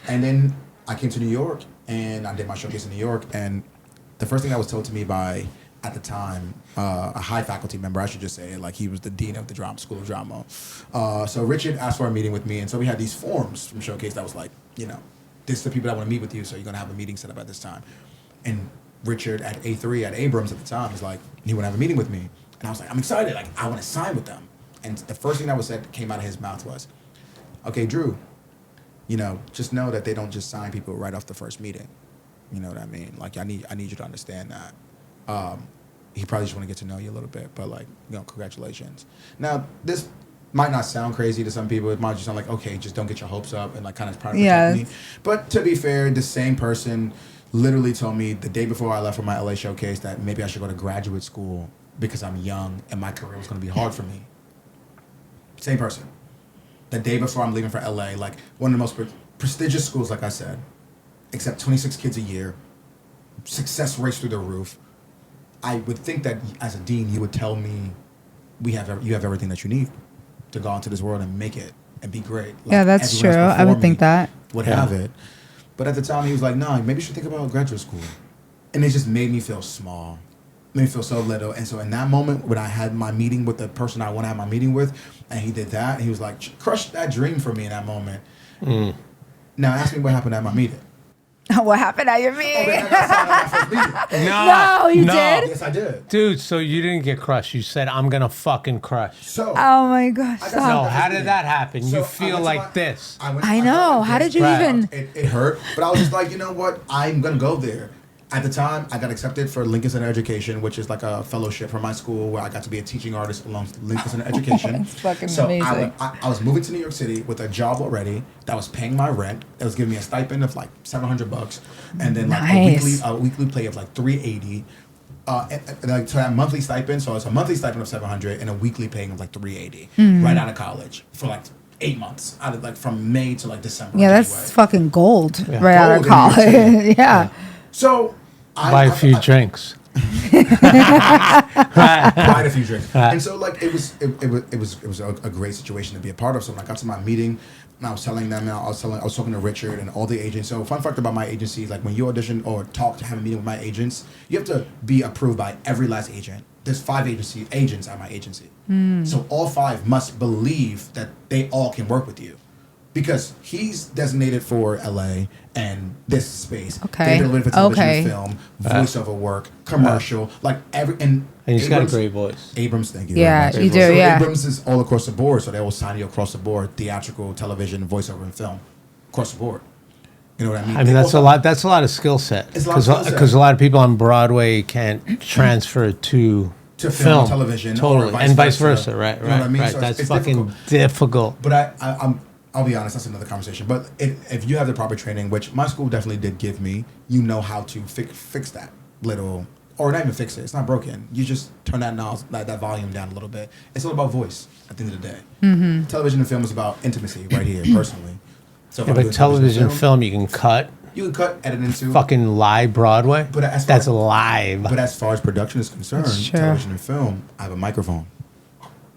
And then I came to New York and I did my showcase in New York. And the first thing that was told to me by, at the time, a high faculty member, I should just say, like he was the dean of the School of Drama. So Richard asked for a meeting with me. And so we had these forms from Showcase that was like, you know, this is the people that want to meet with you. So you're going to have a meeting set up at this time. And Richard at A3 at Abrams at the time was like, he would have a meeting with me. And I was like, I'm excited. Like, I want to sign with them. And the first thing that was said came out of his mouth was, okay, Drew, you know, just know that they don't just sign people right off the first meeting. You know what I mean? Like, I need you to understand that. He probably just want to get to know you a little bit, but like, you know, congratulations. Now, this Might not sound crazy to some people. It might just sound like, okay, just don't get your hopes up and like kind of trying to Yes. protect me. But to be fair, the same person literally told me the day before I left for my LA showcase that maybe I should go to graduate school because I'm young and my career was going to be hard for me. Same person. The day before I'm leaving for LA, like one of the most prestigious schools, like I said, accept 26 kids a year, success rates through the roof. I would think that as a dean, you would tell me you have everything that you need to go into this world and make it and be great. Like, Yeah, that's true. everyone else I would before think me that. would have it. But at the time, he was like, "No, maybe you should think about graduate school." And it just made me feel small, made me feel so little. And so in that moment, when I had my meeting with the person I want to have my meeting with, and he did that, he was like, crushed that dream for me in that moment. Now ask me what happened at my meeting. What happened at your meeting? Okay, I got signed at my first meeting. No, you did? Yes, I did. Dude, so you didn't get crushed. You said, I'm going to fucking crush. So Oh my gosh. I got No, Stop. how did that happen? So You I feel went to like my- this. I know. How did you even? It hurt, but I was just like, you know what? I'm gonna go there. At the time, I got accepted for Lincoln Center Education, which is like a fellowship from my school where I got to be a teaching artist along Lincoln Center Education. That's fucking so amazing. I was moving to New York City with a job already that was paying my rent. That was giving me a stipend of like $700, and then like Nice. a weekly pay of like $380. And like so that monthly stipend, so it's a monthly stipend of $700 and a weekly paying of like $380 right out of college for like 8 months, out of like from May to like December. Yeah, that's January. fucking gold right out of Gold in New York college. Yeah. So Buy a few drinks. Quite a few drinks. Right. And so like it was a great situation to be a part of. So when I got to my meeting and I was telling them, and I was talking to Richard and all the agents. So fun fact about my agency is like when you audition or talk to have a meeting with my agents, you have to be approved by every last agent. There's 5 agents at my agency. So all 5 must believe that they all can work with you. Because he's designated for LA and this space. Okay. They're designated for television Okay. and film, voiceover work, commercial, like every and And he's got a Abrams- great voice. Abrams, thank you. Yeah, very you much. do, So yeah. Abrams is all across the board, so they will sign you across the board: theatrical, television, voiceover, and film, across the board. You know what I mean? I mean, that's a lot. That's a lot of skill set. It's a lot of skill set. Because a lot of people on Broadway can't transfer to film and television, totally, or and vice versa. Right, You know what I mean? right. So That's it's fucking difficult. But I'll be honest, that's another conversation. But if you have the proper training, which my school definitely did give me, you know how to fix that little, or not even fix it. It's not broken. You just turn that that volume down a little bit. It's all about voice at the end of the day. Mm-hmm. Television and film is about intimacy right here, personally. So if Yeah, I'm but doing television film, you can cut. you can cut, edit into. Fucking live Broadway. But as far That's live. But as far as production is concerned, That's true. television and film, I have a microphone.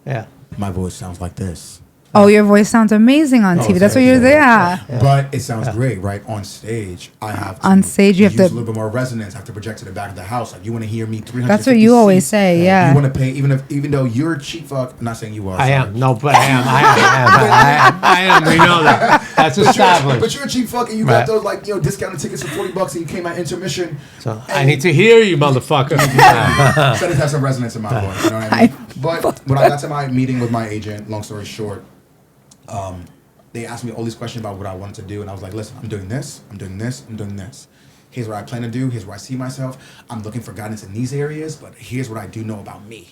Yeah. My voice sounds like this. Oh, your voice sounds amazing on TV. That's what you're there. Yeah. But it sounds great, right? On stage, I have to On stage, you have use to- a little bit more resonance. I have to project to the back of the house. Like you want to hear me 300. That's what you always say, yeah. You want to pay, even though you're a cheap fuck. I'm not saying you are. I sorry. am. No, but I am. We know that. That's established. But you're a cheap fuck, and you Right. got those like discounted tickets for $40, and you came at intermission. So I need to hear you, motherfucker. So it has some resonance in my voice. You know what I mean? But when I got to my meeting with my agent, long story short, they asked me all these questions about what I wanted to do, and I was like, listen, I'm doing this, I'm doing this, I'm doing this. Here's what I plan to do. Here's where I see myself. I'm looking for guidance in these areas, but here's what I do know about me.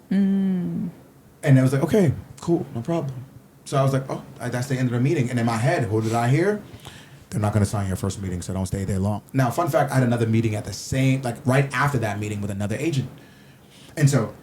And I was like, okay, cool, no problem. So I was like, oh, that's the end of the meeting. And in my head, who did I hear? They're not going to sign your first meeting, so don't stay there long. Now, fun fact, I had another meeting at the same, like right after that meeting with another agent. And so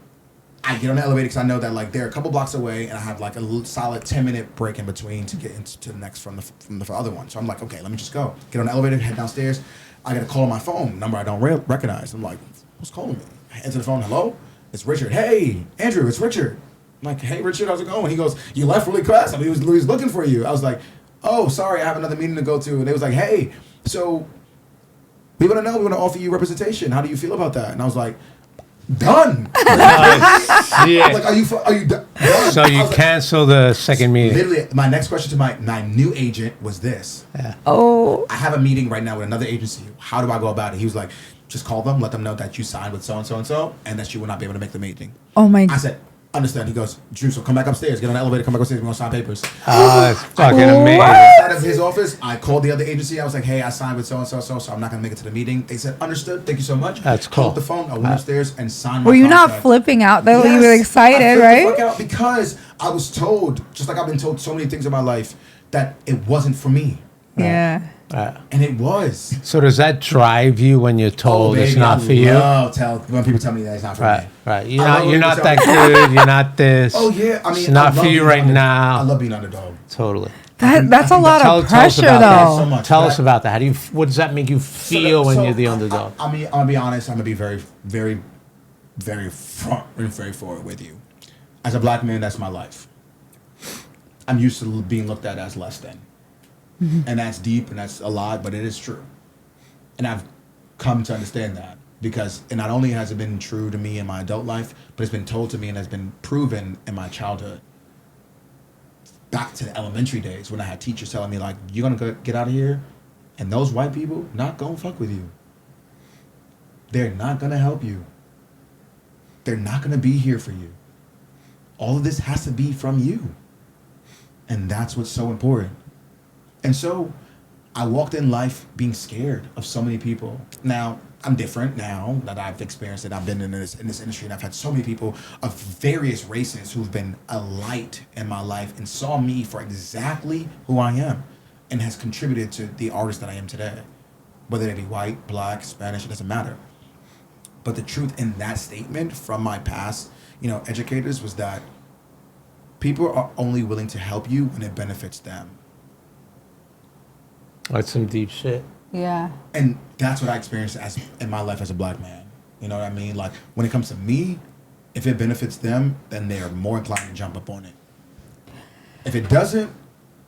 I get on the elevator because I know that like they're a couple blocks away, and I have like a solid 10-minute break in between to get into the next from the other one. So I'm like, okay, let me just go. Get on the elevator, head downstairs. I get a call on my phone, number I don't recognize. I'm like, who's calling me? I answer the phone. Hello, it's Richard. Hey, Andrew, it's Richard. I'm like, hey, Richard, how's it going? He goes, you left really fast. I mean, he was looking for you. I was like, oh, sorry, I have another meeting to go to. And they was like, hey, so we want to offer you representation. How do you feel about that? And I was like, done. Shit. Like, are you done? So you cancel the second meeting. Literally, my next question to my new agent was this. Oh. I have a meeting right now with another agency. How do I go about it? He was like, just call them, let them know that you signed with so-and-so and so, and that you will not be able to make the meeting. Oh my. I said, understand. He goes, Drew, so come back upstairs. Get on the elevator, come back upstairs. We're going to sign papers. Oh, that's fucking What? amazing. Out of his office, I called the other agency. I was like, hey, I signed with so-and-so, so I'm not going to make it to the meeting. They said, understood. Thank you so much. That's Hung cool. up the phone. I went upstairs and signed my Were you not contract. flipping out though? You were Yes, I excited, flipped the right? fuck out because I was told, just like I've been told so many things in my life, that it wasn't for me. Yeah. And it was. So does that drive you when you're told it's not for you? When people tell me that it's not for me. Right. You're not that good. You're not this. Oh yeah, I mean, it's not for you right now. I love being underdog. Totally. That's a lot of pressure, though. So much. Tell us about that. What does that make you feel when you're the underdog? I mean, I'm gonna be honest. I'm gonna be very, very, very front and very forward with you. As a black man, that's my life. I'm used to being looked at as less than. And that's deep and that's a lot, but it is true. And I've come to understand that because it not only has it been true to me in my adult life, but it's been told to me and has been proven in my childhood. Back to the elementary days when I had teachers telling me like, you're gonna get out of here and those white people not gonna fuck with you. They're not gonna help you. They're not gonna be here for you. All of this has to be from you. And that's what's so important. And so I walked in life being scared of so many people. Now, I'm different now that I've experienced it. I've been in this industry and I've had so many people of various races who've been a light in my life and saw me for exactly who I am and has contributed to the artist that I am today. Whether they be white, black, Spanish, it doesn't matter. But the truth in that statement from my past, educators was that people are only willing to help you when it benefits them. That's some deep shit. Yeah. And that's what I experienced in my life as a black man. You know what I mean? Like, when it comes to me, if it benefits them, then they're more inclined to jump up on it. If it doesn't,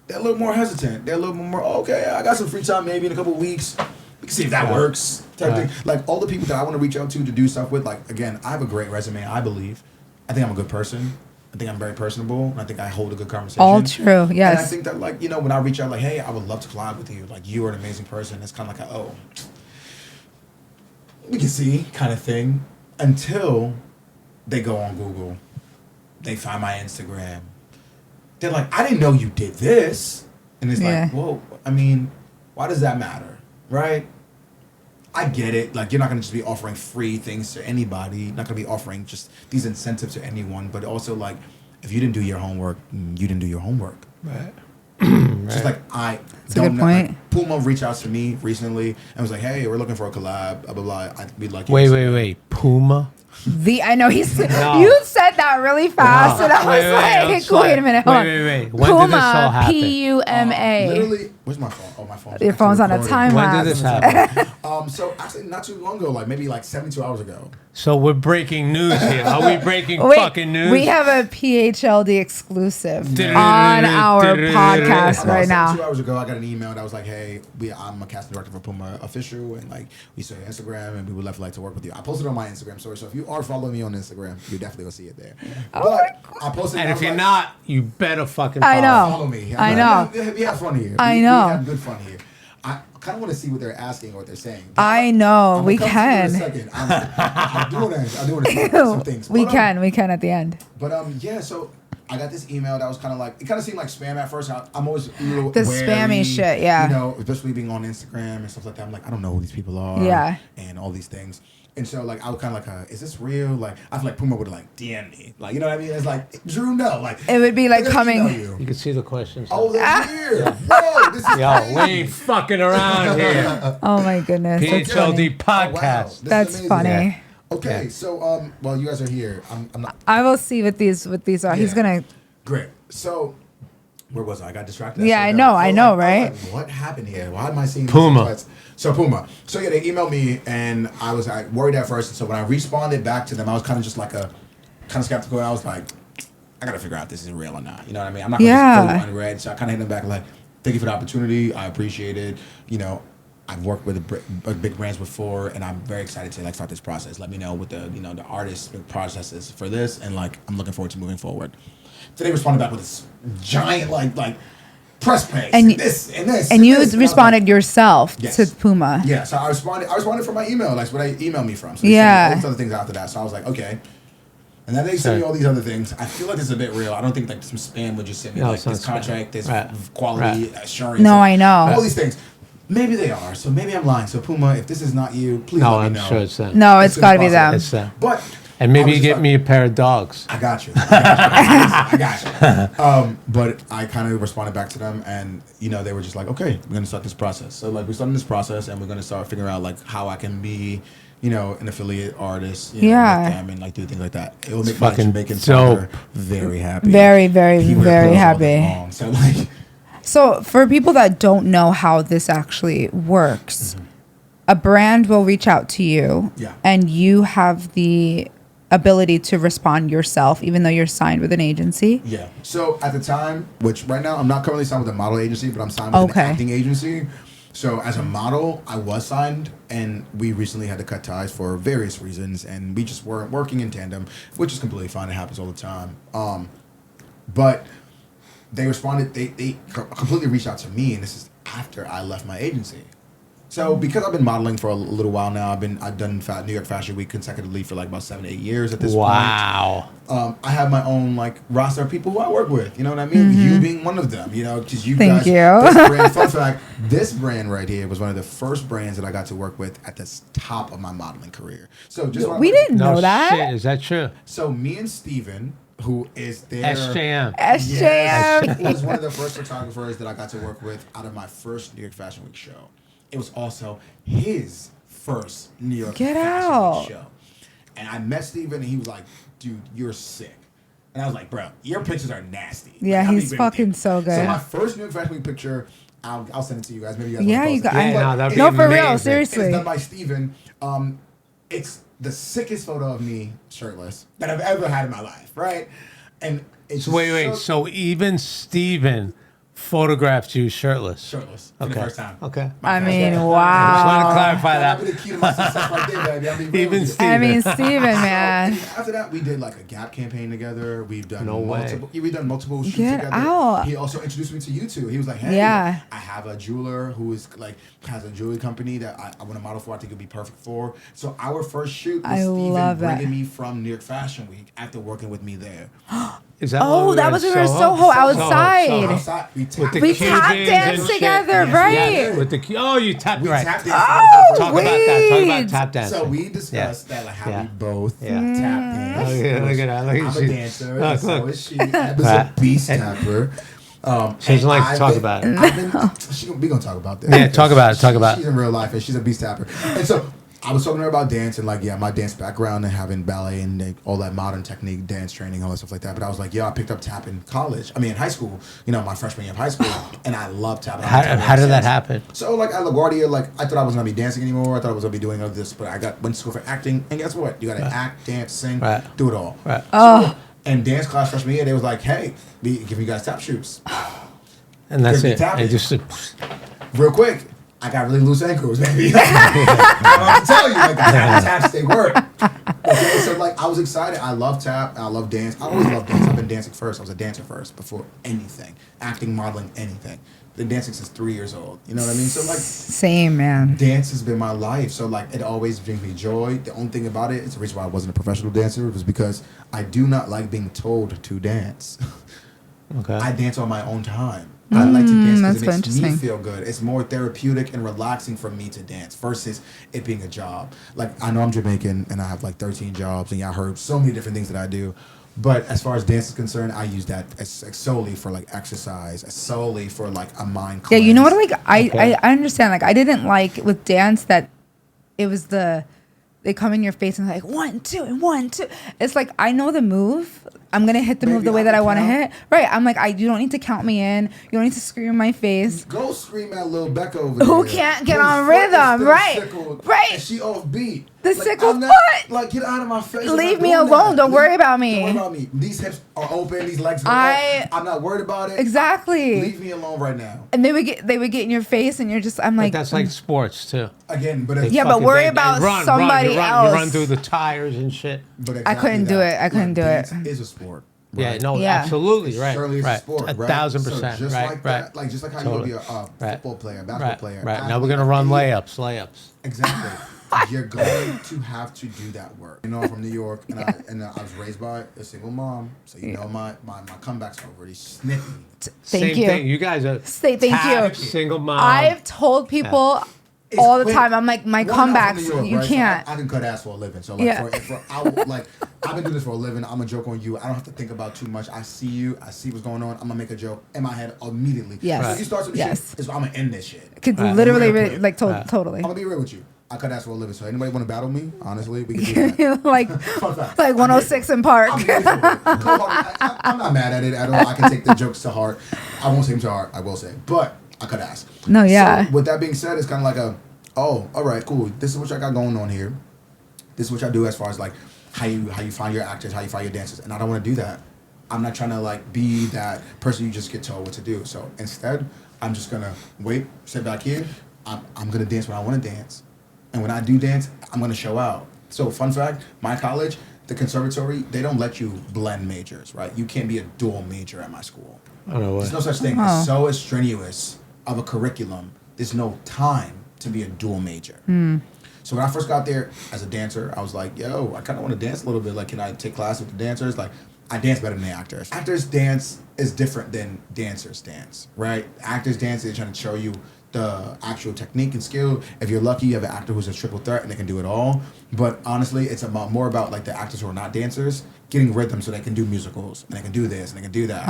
they're a little more hesitant. They're a little more, okay, I got some free time maybe in a couple of weeks. We can see if that works. Type thing. Like, all the people that I want to reach out to do stuff with, like, again, I have a great resume, I believe. I think I'm a good person. I think I'm very personable, and I think I hold a good conversation. All true, yes. And I think that, like, when I reach out, like, hey, I would love to collab with you. Like, you are an amazing person. It's kind of like, we can see kind of thing. Until they go on Google. They find my Instagram. They're like, I didn't know you did this. And it's like, well, I mean, why does that matter? Right? I get it. Like, you're not going to just be offering free things to anybody. You're not going to be offering just these incentives to anyone. But also, like, if you didn't do your homework, you didn't do your homework. Right. Just like, I That's don't a good know. point. Like, Puma reached out to me recently and was like, hey, we're looking for a collab, blah, blah, blah. I'd be like, Wait. Puma? I know you said that really fast, No. and I was like, wait a minute, hold on. Wait. When did this all happen? Puma. literally, where's my phone? Oh, my phone. Your phone's on a time When lapse. did this happen? So actually, not too long ago, like maybe like 72 hours ago. So we're breaking news here. Are we breaking Wait, fucking news? we have a PHLD exclusive on our podcast right now. 72 hours ago, I got an email that was like, hey, I'm a casting director for Puma Official, and like we saw your Instagram, and we would like to work with you. I posted on my Instagram story, so if you are following me on Instagram, you definitely will see it there. But I posted, and I if was you're like, not, you better fucking I know. follow me. I know. We have fun here. I We know. have good fun here. I kind of want to see what they're asking or what they're saying. I know. I'm We gonna come to you in a can. second. I do want to see some things. We But, can at the end. But yeah, so I got this email that was kind of like, it kind of seemed like spam at first. I'm always a little The wary, spammy shit, yeah. Especially being on Instagram and stuff like that. I'm like, I don't know who these people are. Yeah. And all these things. And so, like, I was kind of like, is this real? Like, I feel like Puma would have, like, DM me. Like, you know what I mean? It's like, Drew, no. Like, It would be like they're gonna coming. email You can see the questions. Oh, they're here. Whoa, this is Yo, crazy. we ain't fucking around here. Oh my goodness. That's funny. PHLD Oh, wow. podcast. This is That's amazing. funny. Yeah. Okay, so, well, you guys are here. I'm not. I will see what these are. He's Yeah. gonna. Great. So, where was I got distracted. Yeah, I was know, like, right? what happened here? Why am I seeing Puma. these? So Puma. So yeah, they emailed me, and I was worried at first. And so when I responded back to them, I was kind of just like kind of skeptical. And I was like, I gotta figure out if this is real or not. You know what I mean? I'm not gonna just go unread. So I kind of hit them back like, thank you for the opportunity. I appreciate it. I've worked with big brands before, and I'm very excited to start this process. Let me know what the artist process is for this, and I'm looking forward to moving forward. So they responded back with this giant like press page And this and this. And you this. responded yourself Yes. to Puma. Yeah, so I responded from my email. That's what they emailed me from. So they Yeah. sent me all these other things after that. So I was like, okay. And then they sent me all these other things. I feel like it's a bit real. I don't think some spam would just send me No, this it's not contract, spam. this Right. quality assurance. No, and I know. all these things. Maybe they are. So maybe I'm lying. So Puma, if this is not you, please No, let me I'm know. sure it's them. No, it's As soon got as to be possible. them. It's them. But And maybe you get me a pair of dogs. I got you. I got you. But I kind of responded back to them, and they were just like, okay, we're gonna start this process. So like, we're starting this process, and we're gonna start figuring out like how I can be, an affiliate artist, with them, and like do things like that. It will make my Jamaican father very happy. Very, very, very happy. So like, so for people that don't know how this actually works, a brand will reach out to you, and you have the ability to respond yourself, even though you're signed with an agency. Yeah. So at the time, which right now I'm not currently signed with a model agency, but I'm signed with an acting agency. So as a model, I was signed, and we recently had to cut ties for various reasons, and we just weren't working in tandem, which is completely fine. It happens all the time. But they responded. They completely reached out to me, and this is after I left my agency. So because I've been modeling for a little while now, I've done New York Fashion Week consecutively for like about 7 to 8 years at this point. Wow. I have my own like roster of people who I work with. You know what I mean? You being one of them. Because you Thank guys. you. This brand, fun fact: this brand right here was one of the first brands that I got to work with at the top of my modeling career. So just we didn't know that. Shit, is that true? So me and Steven, who is their SJM. SJM. He was one of the first photographers that I got to work with out of my first New York Fashion Week show. It was also his first New York Fashion Week show. And I met Steven, and he was like, dude, you're sick. And I was like, bro, your pictures are nasty. Yeah, he's fucking so good. So my first New York Fashion Week picture, I'll send it to you guys. Maybe you guys yeah, want to post you got it. No, for real, seriously. It's done by Steven. It's the sickest photo of me shirtless that I've ever had in my life, right? And it's wait. So even Steven photographed you shirtless. Shirtless for the first time. Okay. I mean, Just want to wow. clarify That'll be that. the key to my success right there, baby. Even Steven. I mean, Steven, man. After that, we did like a Gap campaign together. We've done way. We've done multiple shoots Get together. out. He also introduced me to you two. He was like, "Hey, Yeah. I have a jeweler who is like has a jewelry company that I want to model for. I think it'd be perfect for." So our first shoot was Steven bringing me from New York Fashion Week after working with me there. Is that That was when we were Soho outside. Outside, we We tap danced together, right? Yeah, with the you tapped right. Tap danced Talk about that. Talk about tap dancing. So we discussed that, like how we both tap Oh, dance. look at that. Look I'm at a dancer, and so is she. I was a beast tapper. She doesn't like to talk about it. We're going to talk about that. Yeah, talk about it. She's in real life, and she's a beast tapper. And so I was talking to her about dance and like, my dance background and having ballet and like, all that modern technique, dance training, all that stuff like that. But I was like, I picked up tap in high school, my freshman year of high school, and I love tapping. How did that happen? So like at LaGuardia, like I thought I wasn't gonna be dancing anymore. I thought I was gonna be doing all this, but I went to school for acting, and guess what? You gotta act, dance, sing, do it all. Right. So, and dance class freshman year, they was like, hey, we give you guys tap shoots. And that's it. And just real quick. I got really loose ankles, baby. I have to tell you, like, taps, they work. Okay, so, like, I was excited. I love tap. I love dance. I always loved dance. I've been dancing first. I was a dancer first before anything. Acting, modeling, anything. Been dancing since 3 years old. You know what I mean? So, like... Same, man. Dance has been my life. So, like, it always brings me joy. The only thing about it, it's the reason why I wasn't a professional dancer, was because I do not like being told to dance. Okay. I dance on my own time. I like to dance because it makes me interesting. feel good. It's more therapeutic and relaxing for me to dance versus it being a job. Like, I know I'm Jamaican and I have like 13 jobs, and I heard so many different things that I do. But as far as dance is concerned, I use that as solely for like exercise, solely for like a mind cleanse. Yeah, you know what? Like, I understand. Like, I didn't like with dance that it was they come in your face and like 1, 2, and 1, 2. It's like, I know the move. I'm gonna hit the move the way that I want to hit. Right. I'm like, you don't need to count me in. You don't need to scream in my face. Go scream at Lil Becca over there. Who can't get on rhythm? Right. Right. And she off beat. The like, sickle foot. Like, get out of my face. Leave me alone. Don't worry about me. Don't worry about me. These hips are open. These legs are up. I'm not worried about it. Exactly. Leave me alone right now. And they would get in your face, and you're just. I'm like. But that's like sports too. Again, but yeah, but worry about somebody else. You run through the tires and shit. But exactly I couldn't do it. I couldn't do it. Is a sport. Right? Yeah, no, absolutely, right. Surely it's a sport, right? 1,000%, so just right, like right. That, like just like how you would be a football player, basketball player. Right. Now we're gonna run layups. Exactly. You're going to have to do that work. I'm from New York, and I was raised by a single mom, so my comebacks are already snippy. Thank Same you. thing. You guys are thank you. Single mom. I've told people all the quick. time. I'm like, my One, I'm from comebacks, New York, you right? can't. So I can cut ass for a living. So like, Yeah. I've been doing this for a living. I'm gonna joke on you. I don't have to think about too much. I see you. I see what's going on. I'm gonna make a joke in my head immediately. Yes. So if you start some Yes. shit, I'm gonna end this shit. Could Right. literally, Real quick. like, Right. totally. I'm gonna be real with you. I cut ass for a living. So anybody want to battle me? Honestly, we can do that. like, Fun fact. like 106 in Park. I'm here for it. I'm not mad at it at all. I can take the jokes to heart. I won't say them to heart. I will say, but I could ask. No, yeah. So with that being said, it's kind of like all right, cool. This is what I got going on here. This is what I do as far as like how you find your actors, how you find your dancers, and I don't want to do that. I'm not trying to like be that person you just get told what to do. So instead, I'm just gonna wait, sit back here. I'm gonna dance when I want to dance, and when I do dance, I'm gonna show out. So fun fact, my college, the conservatory, they don't let you blend majors, right? You can't be a dual major at my school. I don't know There's no what. such thing. Oh. It's so strenuous of a curriculum. There's no time to be a dual major. So when I first got there as a dancer, I was like, yo, I kind of want to dance a little bit. Like, can I take class with the dancers? Like, I dance better than the actors. Actors dance is different than dancers dance, right? Actors dance, they're trying to show you the actual technique and skill. If you're lucky, you have an actor who's a triple threat and they can do it all. But honestly, it's more about like the actors who are not dancers getting rhythm so they can do musicals and they can do this and they can do that.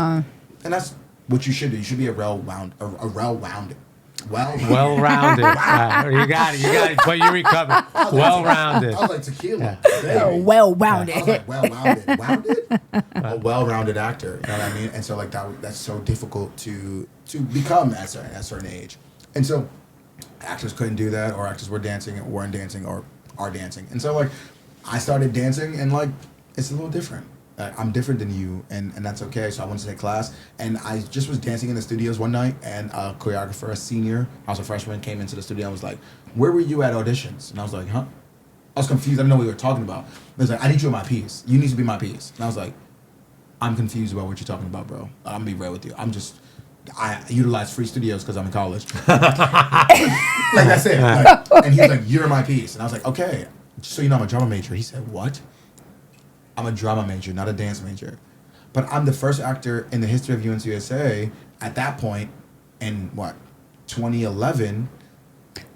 And that's what you should do. You should be well-rounded. Well-rounded. You got it. But you recovered. Well-rounded. I was like, tequila. Yeah. Baby. Well-rounded. I was like, well-rounded. Rounded? A well-rounded actor. You know what I mean? And so like that's so difficult to become at a certain age. And so actors couldn't do that, or actors were dancing and weren't dancing or are dancing. And so like I started dancing and like it's a little different. I'm different than you, and that's okay. So I went to take class, and I just was dancing in the studios one night, and a choreographer, a senior, I was a freshman, came into the studio and was like, where were you at auditions? And I was like, huh? I was confused. I didn't know what we were talking about. He was like, I need you in my piece. You need to be my piece. And I was like, I'm confused about what you're talking about, bro. I'm gonna be real with you. I utilize free studios because I'm in college. Like that's it. Like, and he's like, you're my piece. And I was like, okay. Just so you know, I'm a drama major. He said, what? I'm a drama major, not a dance major. But I'm the first actor in the history of UNCUSA at that point in 2011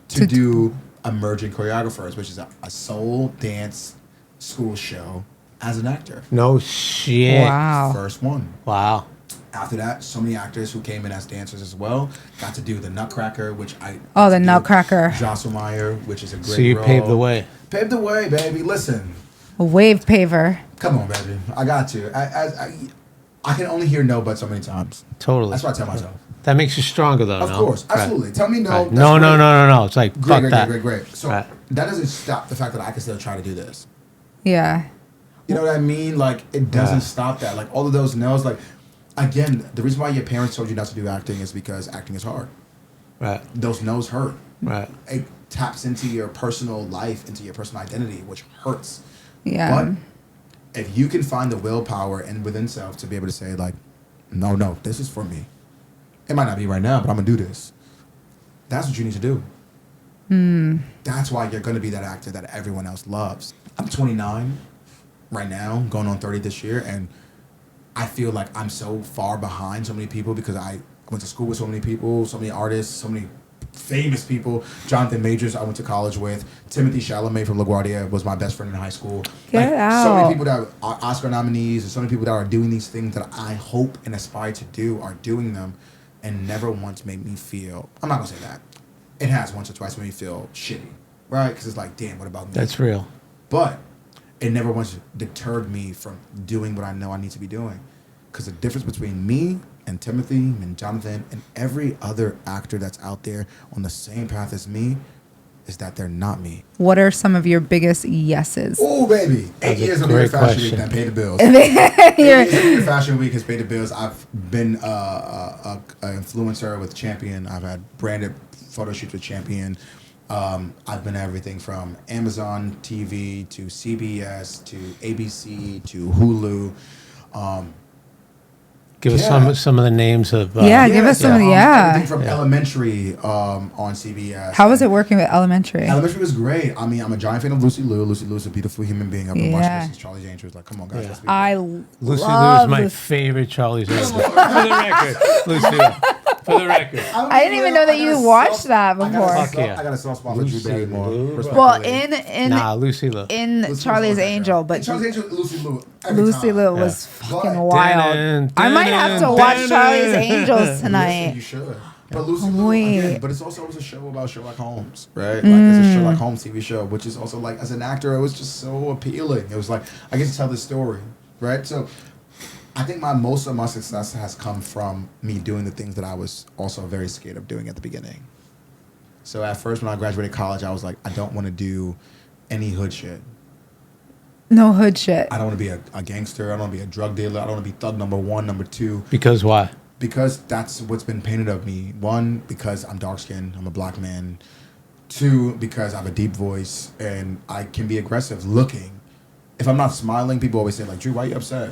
to do Emerging Choreographers, which is a soul dance school show as an actor. No shit. Wow. First one. Wow. After that, so many actors who came in as dancers as well got to do the Nutcracker, which I Oh, the Nutcracker. Drosselmeyer, which is a great So you role. paved the way. Paved the way, baby. Listen. A wave paver. Come on, baby. I got to. I can only hear no but so many times. Totally. That's what I tell myself. That makes you stronger, though. Of no? course. Right. Absolutely. Tell me no. Right. That's No. great. It's like, Great, fuck that. great. So Right. that doesn't stop the fact that I can still try to do this. Yeah. You know what I mean? Like, it doesn't Yeah. stop that. Like, all of those no's, like, again, the reason why your parents told you not to do acting is because acting is hard. Right. Those no's hurt. Right. It taps into your personal life, into your personal identity, which hurts. Yeah. But if you can find the willpower and within self to be able to say, like, no, this is for me. It might not be right now, but I'm going to do this. That's what you need to do. That's why you're going to be that actor that everyone else loves. I'm 29 right now, going on 30 this year, and I feel like I'm so far behind so many people because I went to school with so many people, so many artists, so many famous people. Jonathan Majors, I went to college with. Timothy Chalamet from LaGuardia was my best friend in high school. Get So out. many people that are Oscar nominees, and so many people that are doing these things that I hope and aspire to do are doing them, and never once made me feel. I'm not gonna say that. It has once or twice made me feel shitty, right? Because it's like, damn, what about me? That's real. But it never once deterred me from doing what I know I need to be doing. Because the difference between me and Timothy and Jonathan and every other actor that's out there on the same path as me is that they're not me. What are some of your biggest yeses? Oh, baby. 8 That's a years of New York great Fashion Week question. that paid the bills. 8 years of New York Fashion Week has paid the bills. I've been an influencer with Champion. I've had branded photo shoots with Champion. I've been everything from Amazon TV to CBS to ABC to Hulu. Give us some of the names of. Give us some of the, Everything from Elementary on CBS. How was it working with Elementary? Elementary was great. I mean, I'm a giant fan of Lucy Liu. Lucy Liu is a beautiful human being. I've been watching her since Charlie's Angels. Like, come on, guys. Let's be I Lucy Liu is love my this. favorite Charlie's Angels. For the record, Lucy Liu. For the record. I didn't even know that you watched that before. Fuck yeah. I got a soft spot for Drew Barrymore. Well, respectfully. Lucy Liu. in Lucy Charlie's was like that Angel, girl. but In Charlie's Angel, Lucy Liu. every Lucy time. Liu was fucking But- wild. I might have to watch Charlie's Angels tonight. Listen, you should. But Lucy Liu, Wait. again, but it's also it was a show about Sherlock Holmes, right? Like it's a Sherlock Holmes TV show, which is also like as an actor, it was just so appealing. It was like I get to tell the story, right? So I think most of my success has come from me doing the things that I was also very scared of doing at the beginning. So at first, when I graduated college, I was like, I don't want to do any hood shit. No hood shit. I don't want to be a gangster. I don't want to be a drug dealer. I don't want to be thug number one, number two. Because why? Because that's what's been painted of me. One, because I'm dark skinned, I'm a black man. Two, because I have a deep voice and I can be aggressive looking. If I'm not smiling, people always say like, Drew, why are you upset?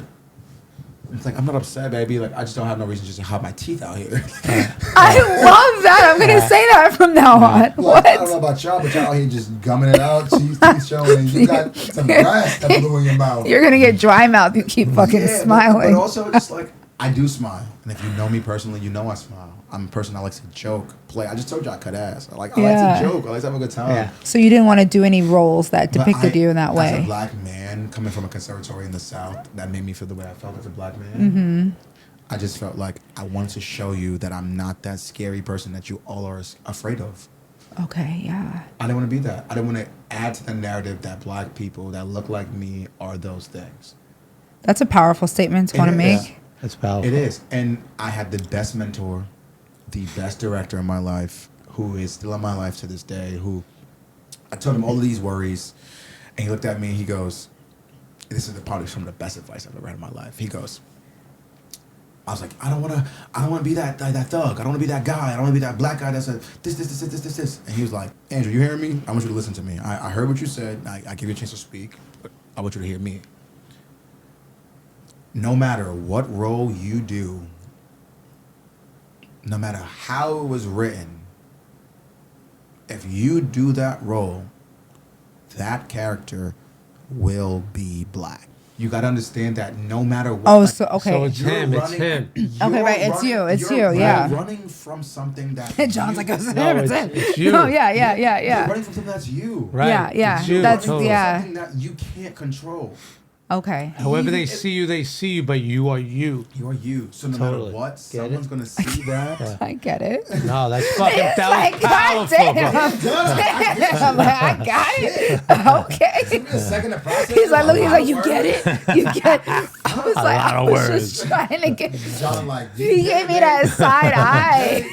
It's like, I'm not upset, baby. Like, I just don't have no reason just to hide my teeth out here. I love that. I'm gonna say that from now on. Well, I don't know What? about y'all, but y'all out here just gumming it out, teeth showing, and you got some grass that blew in your mouth. You're gonna get dry mouth. You keep fucking Yeah, smiling. But also, it's like, I do smile. And if you know me personally, you know I smile. I'm a person that likes to joke, play. I just told you I cut ass. I like Yeah. to joke. I like to have a good time. Yeah. So you didn't want to do any roles that But depicted you in that As a way. black man coming from a conservatory in the South, that made me feel the way I felt as a black man. I just felt like I wanted to show you that I'm not that scary person that you all are afraid of. Okay, yeah. I didn't want to be that. I didn't want to add to the narrative that black people that look like me are those things. That's a powerful statement to want to It make. is. That's powerful. It is. And I had the best mentor, the best director in my life, who is still in my life to this day, who I told him all of these worries, and he looked at me and he goes, this is probably some of the best advice I've ever had in my life. He goes, I was like, I don't want to be that thug. I don't want to be that guy. I don't want to be that black guy that's a this. And he was like, Andrew, you hearing me? I want you to listen to me. I heard what you said. I give you a chance to speak, but I want you to hear me. No matter what role you do, no matter how it was written, if you do that role, that character will be black. You got to understand that no matter what. Oh, so okay. So it's you're him. It's running- him. you're Okay, right, it's you, it's you're you, yeah. running from something that John's you- like, it's No, him, it's you. No, yeah. You're running from something that's you. Right. Yeah. It's you. That's- Totally. yeah. Something that you can't control. Okay. However they Even if- see you, but you are you. You're you. So no Totally. matter what, Get someone's it? going to see that. I get it. No, that's fucking It's that like, was powerful. goddamn. bro. I'm like, I got it. Okay. Give me a second to process. He's like, look, he's like, you Words. get it? You get it? I was like, lot I of was words. just trying to get. John, like, He gave me that side eye.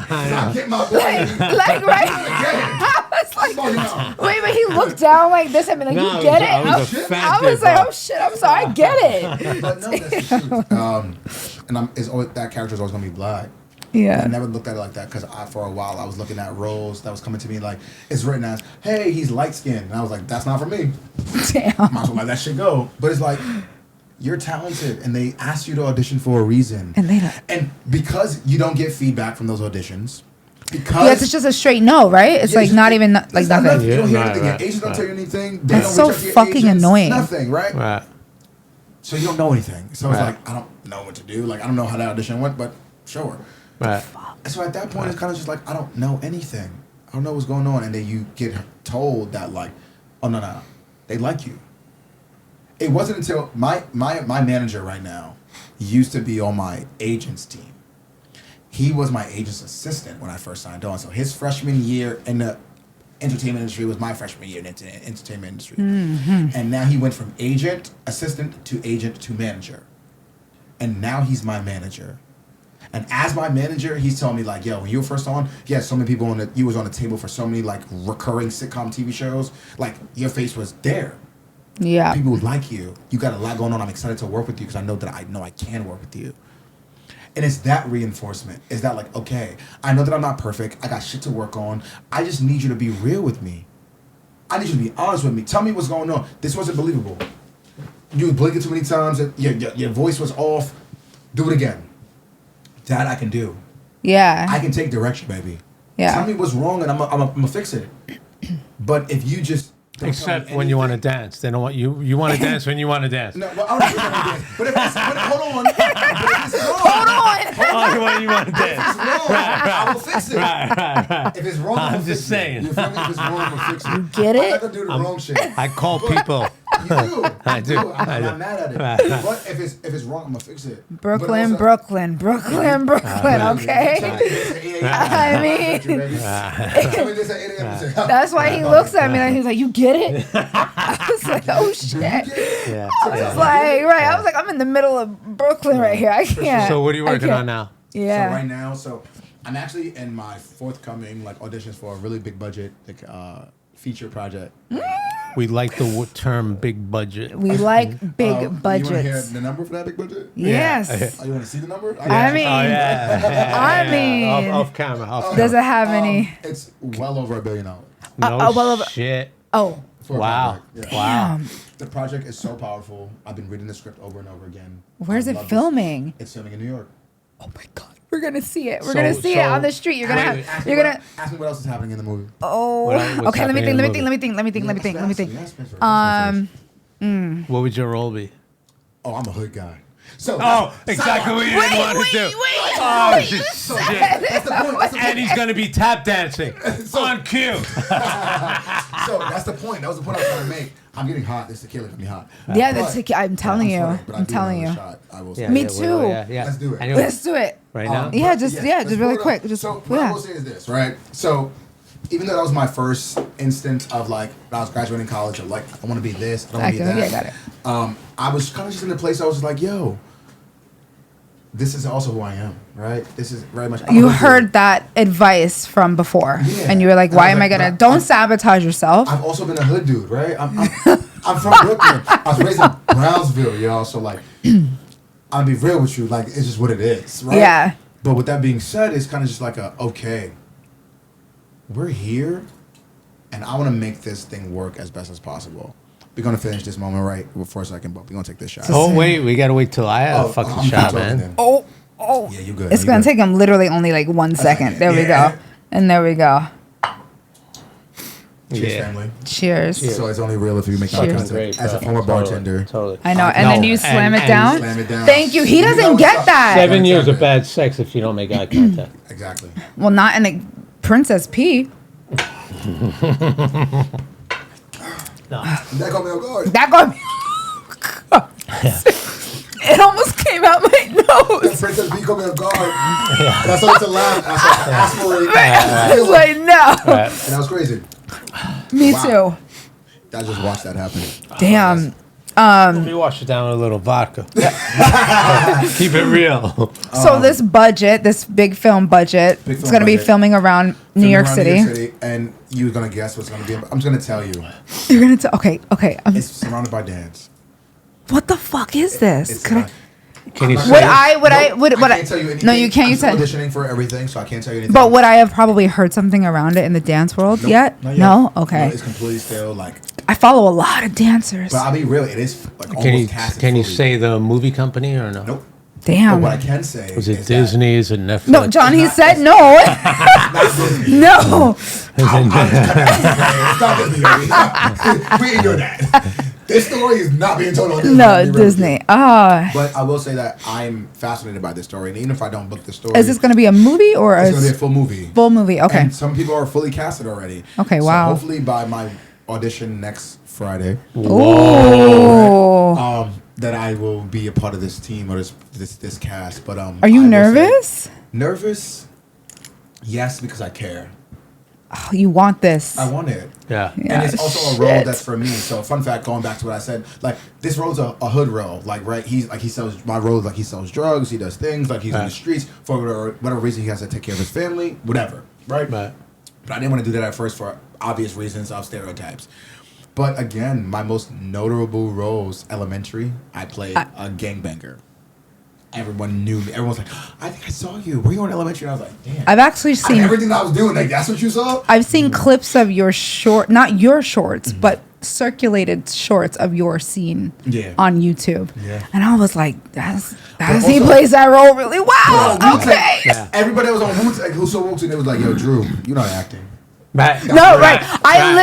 I get my boy. Like, right? I was like, wait, but he looked down like this at me, like, No, you get it? I was I offended, was like, bro. oh shit, I'm sorry, I get it. But no, that's the truth. And it's always, that character's always gonna be black. I Yeah. never looked at it like that because for a while I was looking at roles that was coming to me like it's written as, hey, he's light skinned, and I was like, that's not for me. Damn. Might as well let that shit go. But it's like, you're talented, and they asked you to audition for a reason. And they don't. And because you don't get feedback from those auditions, because Yes, it's just a straight no, right? It's Yeah, like not even like it's not nothing. You don't hear Right, anything. right, Your agents don't right. tell you anything. They That's don't reach so out to your fucking agents, annoying. Nothing, right? Right. So you don't know anything. So it's Right. like, I don't know what to do. Like, I don't know how that audition went, but sure. Right. And so at that point, it's kind of just like, I don't know anything. I don't know what's going on. And then you get told that, like, oh, no, they like you. It wasn't until my manager right now used to be on my agent's team. He was my agent's assistant when I first signed on. So his freshman year in the entertainment industry was my freshman year in the entertainment industry. And now he went from assistant to manager. And now he's my manager. And as my manager, he's telling me like, yo, when you were first on, yeah, so many people you was on the table for so many like recurring sitcom TV shows. Like your face was there. Yeah. People would like you. You got a lot going on. I'm excited to work with you because I know I can work with you. And it's that reinforcement. Is that like, okay, I know that I'm not perfect. I got shit to work on. I just need you to be real with me. I need you to be honest with me. Tell me what's going on. This wasn't believable. You were blinking too many times. Your voice was off. Do it again. That I can do. Yeah. I can take direction, baby. Yeah. Tell me what's wrong and I'm gonna fix it. But if you just don't Except tell me when you want to anything- dance. They don't want you. You want to dance when you want to dance. No, well, I don't think I dance. But if it's, hold on. But if it's wrong, Hold on. what you want to dance. If it's wrong, I will fix it. Right. If it's wrong, I will I'm just fix saying. it. You feel me? If it's wrong, I'm gonna fix it. Get I'm it? not gonna do the wrong shit. I call people. You do. I do. I'm not mad at it. Right. But if it's wrong, I'm gonna fix it. Brooklyn. Okay. I mean, that's why he looks at me like he's like, "You get it?" I was like, "Oh shit!" Yeah. I was like, right. I was like, I'm in the middle of Brooklyn right here. I can't. So what are you working on now? Yeah. So right now, I'm actually in my forthcoming auditions for a really big budget feature project. We like the term big budget. We like big You want to budgets. hear the number for that big budget? Yes. Oh, you want to see the number? I mean, I mean, Off camera. does it have any? It's well over $1 billion. No well over- shit. Oh, For a Wow. project, yeah. Wow. The project is so powerful. I've been reading the script over and over again. where's I it love this. filming? It's filming in New York. Oh my god, we're gonna see it. We're So- gonna see it so- on the street. You're gonna Wait, have. You're gonna. Ask me what else is happening in the movie. Oh. What's Okay. Let me happening think. in Let the me think. Let me think. Let me think. Let me think. Let me think. Yes, Spencer. What would your role be? Oh, I'm a hood guy. So Oh, exactly what you didn't want to do. Oh, shit. That's the point. That's the And he's going to be tap dancing on cue. So that's the point. That was the point I was trying to make. I'm getting hot. This tequila got me hot. Yeah, But- I'm telling you. sorry, but I I'm do telling want you. another shot. I will say. Me well, too. Yeah. Let's do it. Anyway, Let's do it. right now? Yeah, but just let's really pull it quick. up. Just so what I yeah. will say is this, right? So even though that was my first instance of when I was graduating college of I want to be this, I don't want to be that. Yeah, I got it. I was kind of just in a place I was just like, yo, this is also who I am, right? This is very much. You heard that advice from before, Yeah. and you were like, And "Why I was am I like, gonna? but Don't I'm- sabotage yourself." I've also been a hood dude, right? I'm from Brooklyn. I was raised in Brownsville, y'all. So I'll be real with you, it's just what it is, right? Yeah. But with that being said, it's kind of just okay, we're here, and I want to make this thing work as best as possible. We're gonna finish this moment right for a second, but we're gonna take this shot. Oh, wait. We got to wait till I have a fucking I'm shot, talking man. then. Oh. Yeah, you good. It's you gonna good. take him literally only 1 second. There we Yeah. go. And there we go. Cheers, Yeah. family. Cheers. So it's only real if you make that Cheers. content. Great, As a bro. former Totally, bartender. Totally. I know. And No, then you slam it and down. Slam it down. Thank you. He You know doesn't what's get up. that. 7 years of bad sex if you don't make eye contact. Exactly. Well, not in the Princess P. No. That got me on guard. That got me. It almost came out my nose. Princess B got me on guard. And I started to laugh. And I started to aspirate. I was like, no. Right. And that was crazy. Me Wow. I just watched that happen. too. Damn. Let me wash it down with a little vodka. Keep it real. So this budget, this big film budget, Big it's film going to be budget. filming around New York City. And you're going to guess what's going to be. I'm just going to tell you. You're going to tell. Okay. It's surrounded by dance. What the fuck is this? It's Could I? not- Can you I'm say Would it? I? Would I? Nope, Would I I? can't tell you anything. No, you can't. I'm You still said. auditioning for everything, so I can't tell you anything. But would I have probably heard something around it in the dance world Nope, yet? not No. Okay. No, it's completely still I follow a lot of dancers. But I'll be real. It is almost Can you casted can you fully. say the movie company or no? Nope. But Damn. what I can say Was it is Disney? Is it Netflix? No, John. He It's said not- no. that it's not Disney. No. It's not Disney. Baby. We ain't doing that. This story is not being told on Disney. No, I'll be real with Disney. you. Ah. But I will say that I'm fascinated by this story, and even if I don't book the story, Is this going to be a movie or it's a going to be a full movie. full movie? Okay. And some people are fully casted already. Okay, So wow. hopefully by my audition next Friday, Ooh. that I will be a part of this team or this cast. But Are you I will say- nervous? Nervous? Yes, because I care. Oh, you want this? I want it. Yeah. And it's also a role shit. that's for me. So fun fact, going back to what I said, this role's a hood role. Right, he sells my role. He sells drugs. He does things. He's in the streets for whatever reason. He has to take care of his family. Whatever. Right. Right. But I didn't want to do that at first for obvious reasons of stereotypes. But again, my most notable roles, elementary, I played a gangbanger. Everyone knew me. Everyone was like, I think I saw you. Were you on elementary? And I was like, damn. I've actually seen. Everything I was doing, that's what you saw? I've seen clips of your not your shorts, but circulated shorts of your scene Yeah. on YouTube. Yeah. And I was like, that's But he also- plays that role really well. Wu-Tang- Okay. Yeah. Everybody that was on Wu-Tang, who saw Wu-Tang, they was like, yo, Drew, you're not acting. Right. No, right. I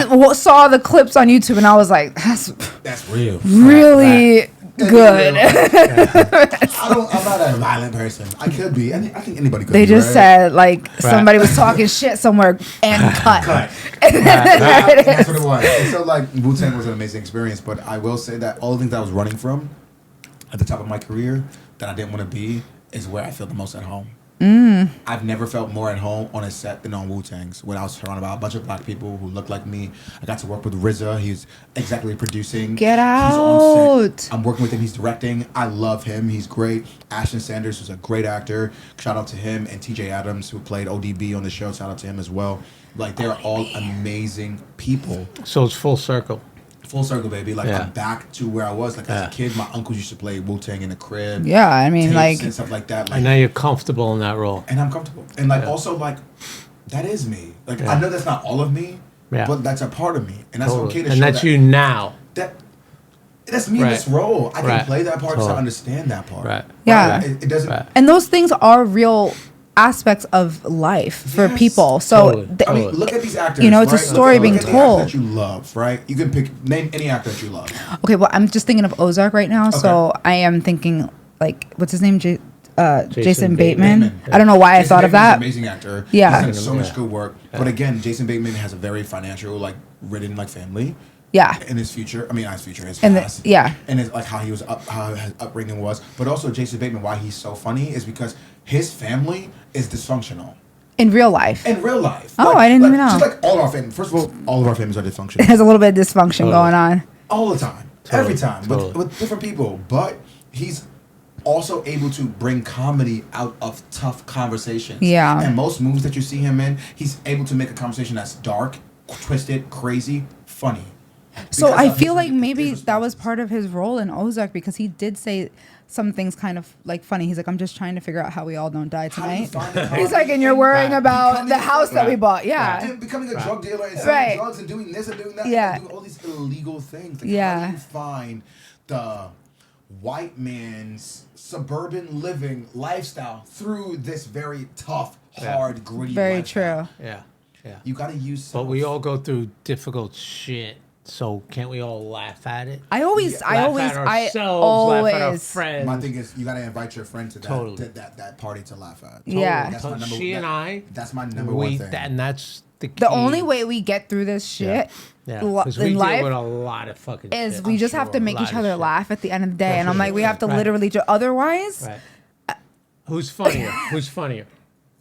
literally saw the clips on YouTube and I was like, that's That's real. really Good. I'm not a violent person. I could be. I think anybody could They be. just right? said like somebody was talking shit somewhere and cut. And that's what it was. And so like Wu-Tang was an amazing experience, but I will say that all the things that I was running from at the top of my career that I didn't want to be is where I feel the most at home. I've never felt more at home on a set than on Wu-Tang's when I was surrounded by a bunch of black people who looked like me. I got to work with RZA. He's executive producing. Get He's on out. set. I'm working with him. He's directing. I love him. He's great. Ashton Sanders, who's a great actor. Shout out to him. And TJ Adams, who played ODB on the show. Shout out to him as well. Like, they're all amazing people. So it's full circle. Full circle, baby. Like, I'm back to where I was. Like, as a kid, my uncles used to play Wu-Tang in the crib. Yeah, I mean, tapes like, and stuff like that. Like, And now you're comfortable in that role. and I'm comfortable. And like also like that is me. Like I know that's not all of me, but that's a part of me. And that's okay to show And that's that, you now. That's me in this role. I can play that part to understand that part. Right. Yeah. Right? It doesn't and those things are real aspects of life for people. So I mean, look at these actors. You know, it's a right? story being look at the told. actors that you love, right? You can name any actor that you love. Okay, well, I'm just thinking of Ozark right now, so I am thinking like, what's his name? Jason Bateman. I don't know why I thought of that. Amazing actor. Yeah. He's done so much good work. But again, Jason Bateman has a very financial, like, ridden like family. Yeah. In his future, I mean, not his future, his And past. And it's like how he was how his upbringing was. But also, Jason Bateman, why he's so funny is because his family is dysfunctional. In real life. In real life. Oh, I didn't even know. Just like all our families. First of all of our families are dysfunctional. There's a little bit of dysfunction going on. All the time. Every time. With different people. But he's also able to bring comedy out of tough conversations. Yeah. And most movies that you see him in, he's able to make a conversation that's dark, twisted, crazy, funny. So I feel like maybe that was part of his role in Ozark because he did say some things kind of like funny. He's like, I'm just trying to figure out how we all don't die tonight. He's like, and you're worrying about the house that we bought. Yeah. Becoming a drug dealer and selling drugs and doing this and doing that. Yeah. And doing all these illegal things. Like, how do you find the white man's suburban living lifestyle through this very tough, hard, gritty Very lifestyle? true. Yeah. You got to use But we all go through difficult shit. So can't we all laugh at it? I always laugh at our friends. My thing is, you gotta invite your friend to that party to laugh at. Yeah, that's my number. That's my number one thing. And that's the key. The only way we get through this shit because we in deal life with a lot of fucking is shit. we just have to make each other laugh at the end of the day. And I'm like, we have to literally otherwise. Who's funnier? Who's funnier?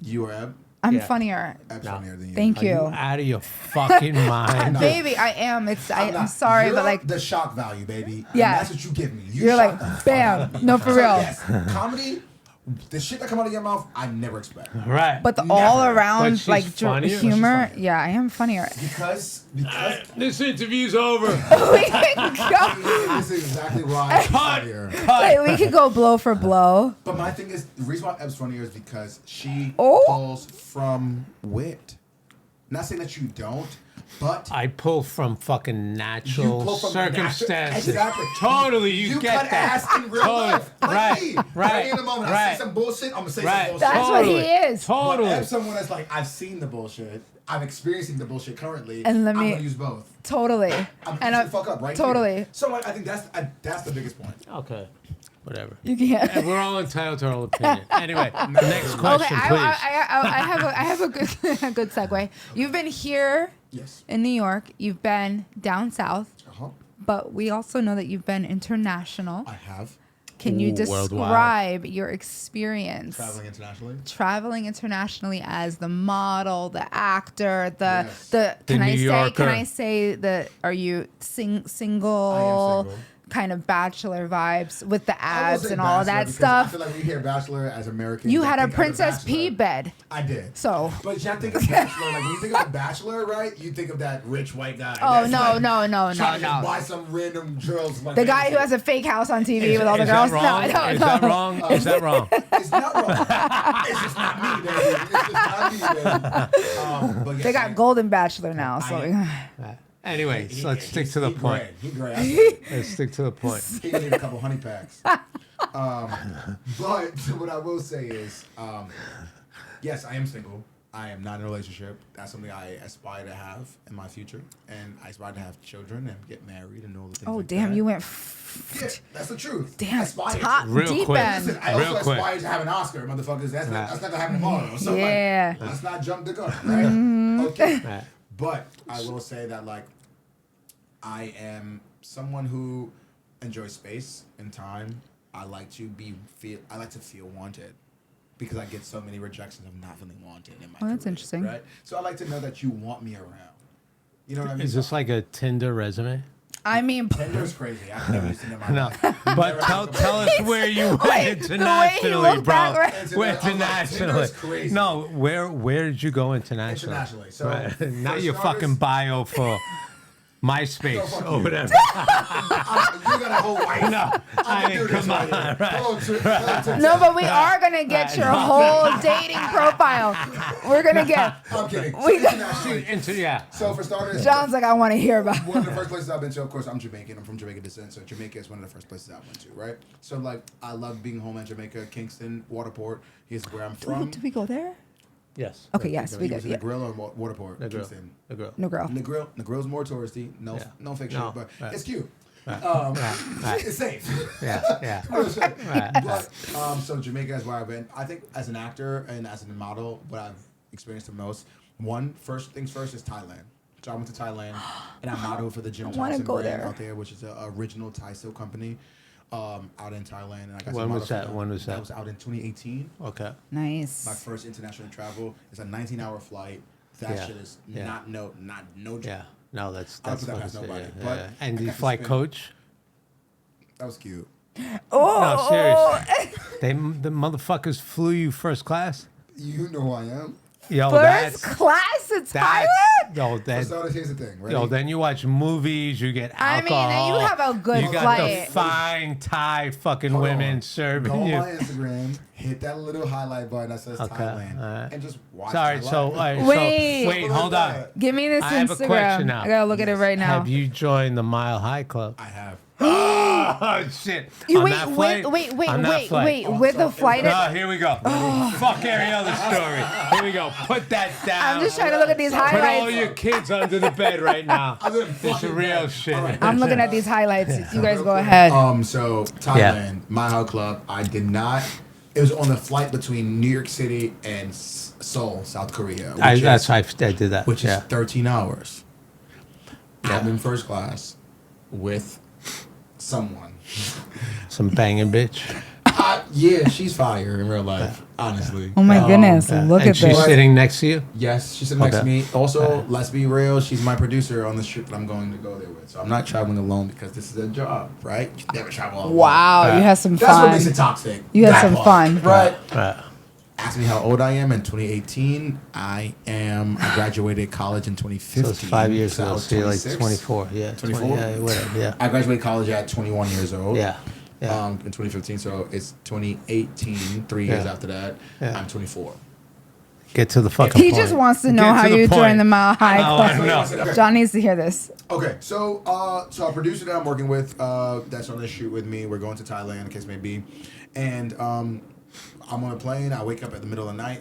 You or Eb? I'm funnier. Eb's funnier than you. Thank you. Are you out of your fucking mind? Baby, I am. I'm sorry, You're but like the shock value, baby. Yeah. And that's what you give me. You're like, bam. No, for real. Yes, comedy. The shit that come out of your mouth, I never expect. Right. But the all around like funnier? humor, yeah, I am funnier. Because this interview's over. We can go. This is exactly why I'm funnier. Like, we could go blow for blow. But my thing is, the reason why Eb's funnier is because she pulls from wit. Not saying that you don't, but I pull from fucking natural circumstances. Exactly. Totally, you get cut that. ass in real life. Like me. Right. In the moment, I see some bullshit, I'm gonna say some bullshit. That's what he is. Totally. But Eb's someone that's like, I've seen the bullshit. I'm experiencing the bullshit currently. And I'm gonna use both. Totally. I'm and the fuck up right totally. Here. So like, I think that's the biggest point. Okay. Whatever. You can't. And we're all entitled to our own opinion. Anyway, the next question, please. I have a good a good segue. You've been here in New York. You've been down south. But we also know that you've been international. I have. Can you describe your experience traveling internationally as the model, the actor, the can I say are you single? I am single. Kind of bachelor vibes with the abs and all of that stuff. I feel like we hear bachelor as Americans. You had a Princess P bed. I did. So, but you have to think of bachelor. Like when you think of a bachelor, right? You think of that rich white guy. Oh no. Buy some random girls. The guy who has a fake house on TV with all the girls. No. Is that wrong? Is that wrong? It's not wrong. It's just not me, baby. It's just not me, baby. But yes, they got Golden Bachelor now. So. Anyway, so let's stick to the point. Let's stick to the point. He can need a couple honey packs. But what I will say is, yes, I am single. I am not in a relationship. That's something I aspire to have in my future, and I aspire to have children and get married and all the things. Oh, like damn, that. you went. Yeah, that's the truth. Damn, aspire top to. Real deep quick. end. Listen, I Real also quick. aspire to have an Oscar, motherfuckers. That's not gonna happen tomorrow. So Yeah. like, let's not jump the gun, right? Okay. Right. But I will say that like, I am someone who enjoys space and time. I like to feel wanted. Because I get so many rejections of not feeling wanted in my career, that's interesting. right? So I like to know that you want me around. You know what I mean? Is this like a Tinder resume? I mean, Tinder's crazy. I've never used Tinder in my No, life. but tell us where you went Wait, the way he internationally, looked bro. back, Where I'm like, internationally? Tinder's crazy. No, where did you go internationally? Internationally. So Right. for Not your starters- fucking bio for MySpace No, fuck or you. whatever. You got a whole wife. No, I mean, do this come on, right here. right. Hello, no, but we are gonna get your whole dating profile. We're gonna get. I'm kidding. We got- Internationally. Yeah. So for starters, John's like, I want to hear about. one of the first places I've been to, of course, I'm Jamaican. I'm from Jamaican descent, so Jamaica is one of the first places I went to, right? So like, I love being home in Jamaica, Kingston, Waterport. Here's where I'm from. Did we go there? Yes. Okay, yes, we You was did. in Yeah. Negril or Waterport? The girl. Kingston. The girl. No girl. Negril's more touristy. No, Yeah. no fake No, shit, but right. it's cute. Right. It's safe. Yeah. Yeah. Real shit. Right. But, so Jamaica is where I've been. I think as an actor and as a model, what I've experienced the most, first things first is Thailand. So I went to Thailand and I modeled for the Jim wanna Thompson go brand there. out there, which is an original Thai silk company out in Thailand. And I got to When model was for that? them. When was that? That was out in 2018. Okay. Nice. My first international travel. It's a 19-hour flight. That Yeah. shit is Yeah. not no joke. Yeah. No, that's I don't put that what past it's- nobody, yeah, but yeah. I And the got to flight spend- coach. That was cute. Oh, No, seriously. The motherfuckers flew you first class. You know who I am. Yo, first class to Thailand. Yo, For that. starters, here's the thing, right? Yo, then you watch movies, you get I mean, alcohol. and you have a good You got flight. the fine Thai fucking Hold women on. Go serving on you. my Instagram, hit that little highlight button that says Okay, Thailand, alright. and just watch. Sorry, my so, life. Wait. hold on. Give me this I have a Instagram. question now. I gotta look at it right now. Have you joined the Mile High Club? I have. Oh shit! You On wait, that wait, flight? wait, wait, On that wait, flight? wait. Oh, With so the it was flight. No, here we go. Fuck every other story. Here we go. Put that down. I'm just trying to look at these Put all highlights. your kids under the bed right now. This is fucking real bed. shit. All right. I'm looking at these highlights. You guys go ahead. So Thailand, My High Club. I did not. It was on the flight between New York City and Seoul, South Korea. I did that. Which yeah. is 13 hours. I'm in first class with someone. Some banging bitch. Yeah, she's fire in real life, honestly. Oh my goodness! Yeah. Look and at she's this. sitting next to you. Yes, she's sitting next to Okay. me. Also, let's be real, she's my producer on the trip that I'm going to go there with. So I'm not traveling alone because this is a job, right? You never travel alone. Wow, you had some That's what fun. makes it toxic. You had That some part, fun. Right? Right. Ask me how old I am in 2018. I graduated college in 2015. So it's 5 years So I ago. was So you're like 26. 24. Yeah. 24? Yeah, whatever. Yeah. I graduated college at 21 years old. Yeah. Yeah. In 2015, so it's 2018. 3 years Yeah. after that, Yeah. I'm 24. Get to the fucking He point. just wants to Get know how the you point. joined the Mile High Oh, I Club. know. John needs to hear this. Okay, so a producer that I'm working with, that's on this shoot with me. We're going to Thailand, in case may be, and I'm on a plane. I wake up at the middle of the night.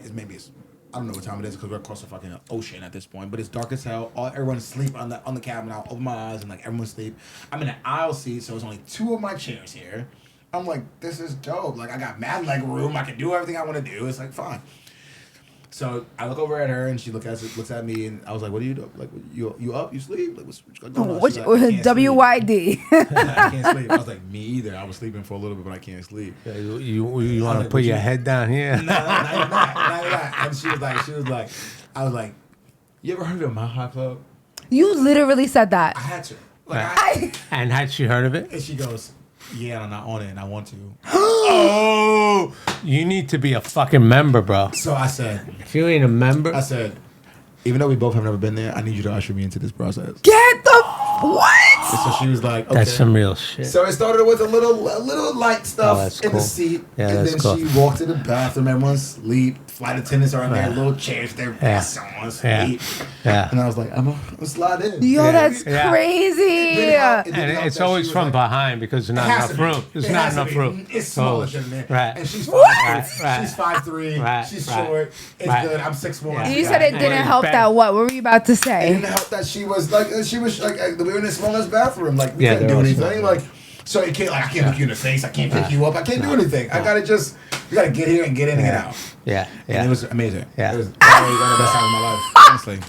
I don't know what time it is because we're across the fucking ocean at this point. But it's dark as hell. Everyone's asleep on the cabin. I open my eyes and like everyone's asleep. I'm in an aisle seat, so it's only two of my chairs here. I'm like, this is dope. Like I got mad leg room. I can do everything I want to do. It's like fine. So I look over at her and she looks at me and I was like, "What are you doing? Like, you up? You sleep? Like, what's going on?" She's like, "I can't sleep." WYD. I can't sleep. I was like, "Me either." I was sleeping for a little bit, but I can't sleep. Yeah, you want to like, put what your you- head down here? No, not even that. And she was like, I was like, "You ever heard of My High Club?" You literally said that. I had to. Like, Right. And had she heard of it? and she goes, "Yeah, I'm not on it, and I want to." Oh, you need to be a fucking member, bro. So I said, If you ain't a member, even though we both have never been there, I need you to usher me into this process. Get the what? so she was like, okay. That's some real shit. So it started with a little light stuff that's in cool. the seat, Yeah, and that's then cool. she walked to the bathroom. Everyone sleep. Flight attendants are in there, Yeah. little chairs. They're Yeah. someone Yeah. sleep. Yeah. And I was like, I'm gonna slide in. Yo, Yeah. that's Yeah. crazy. And it's always from behind because there's not enough room. There's not enough room. It's smallish in there. Right. And she's What? 5'3". Right. She's 5'3". Right. She's Right. short. It's Right. good. I'm 6'1". Yeah. You said it didn't Yeah. help that. What were you about to It didn't say? help that she was like we were in the smallest bathroom. Like we Yeah, couldn't they're do all anything. small. Like so you can't I can't look you in the face. I can't pick you up. I can't do anything. I gotta you gotta get here and get in and get out. Yeah. And Yeah. it was amazing. Yeah. It was probably one of the best times of my life. Honestly.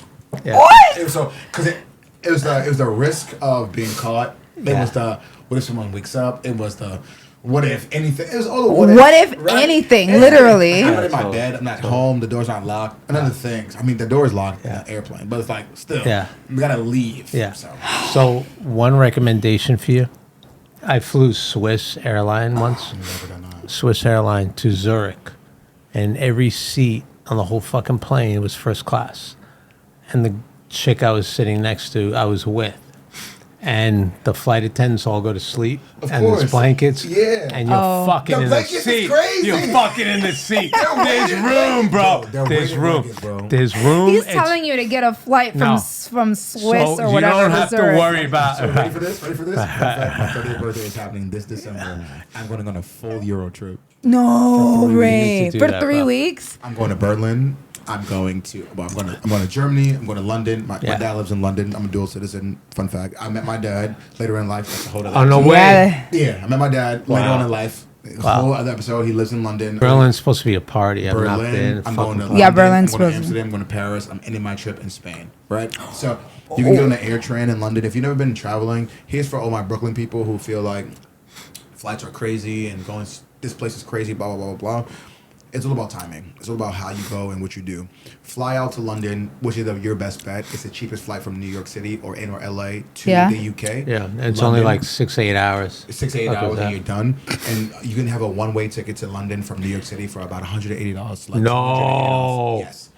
Yeah. What? It was so because it was the risk of being caught. It Yeah. was the what if someone wakes up. It was the what if anything. It was all the What if anything, literally. I'm in my bed. I'm not home. The door's not locked. And other things. I mean, the door's locked in an airplane, but it's like still. Yeah. We gotta leave. Yeah. So. So one recommendation for you. I flew Swiss airline once. Never done that. Swiss airline to Zurich. And every seat on the whole fucking plane was first class. And the chick I was sitting next to, I was with. And the flight attendants all go to sleep. Of and course. there's blankets. Yeah. And you're fucking The in the blankets is seat. crazy. You're fucking in the seat. There's weighted room, blankets, bro. They're There's weighted room. blankets, bro. There's room. He's It's- telling you to get a flight from No. from Swiss so or whatever. You don't have to to Zurich. worry about So ready for this? Ready for this? My 30th birthday is happening this December. I'm going on a full Euro trip. No, We need Ray. to do For that, 3 bro. weeks? I'm going to Berlin. I'm going to Germany. I'm going to London. My Yeah. dad lives in London. I'm a dual citizen. Fun fact. I met my dad later in life. That's a whole other Oh, no episode. way. Yeah. Yeah, I met my dad later Wow. on in life. A Wow. whole other episode. He lives in London. Berlin's supposed to be a party. I've not been. Berlin. I'm going to London. Yeah, Berlin's I'm going to supposed to- Amsterdam. I'm going to Paris. I'm ending my trip in Spain. Right. So you can get on the air train in London. If you've never been traveling, here's for all my Brooklyn people who feel like flights are crazy and going. This place is crazy. Blah blah blah blah blah. It's all about timing. It's all about how you go and what you do. Fly out to London, which is your best bet. It's the cheapest flight from New York City or LA to the UK. Yeah, and it's London. only like 6-8 hours. 6 to 8 Fuck with hours and that. you're done. And you can have a one-way ticket to London from New York City for about $180 to like No. $280. Yes.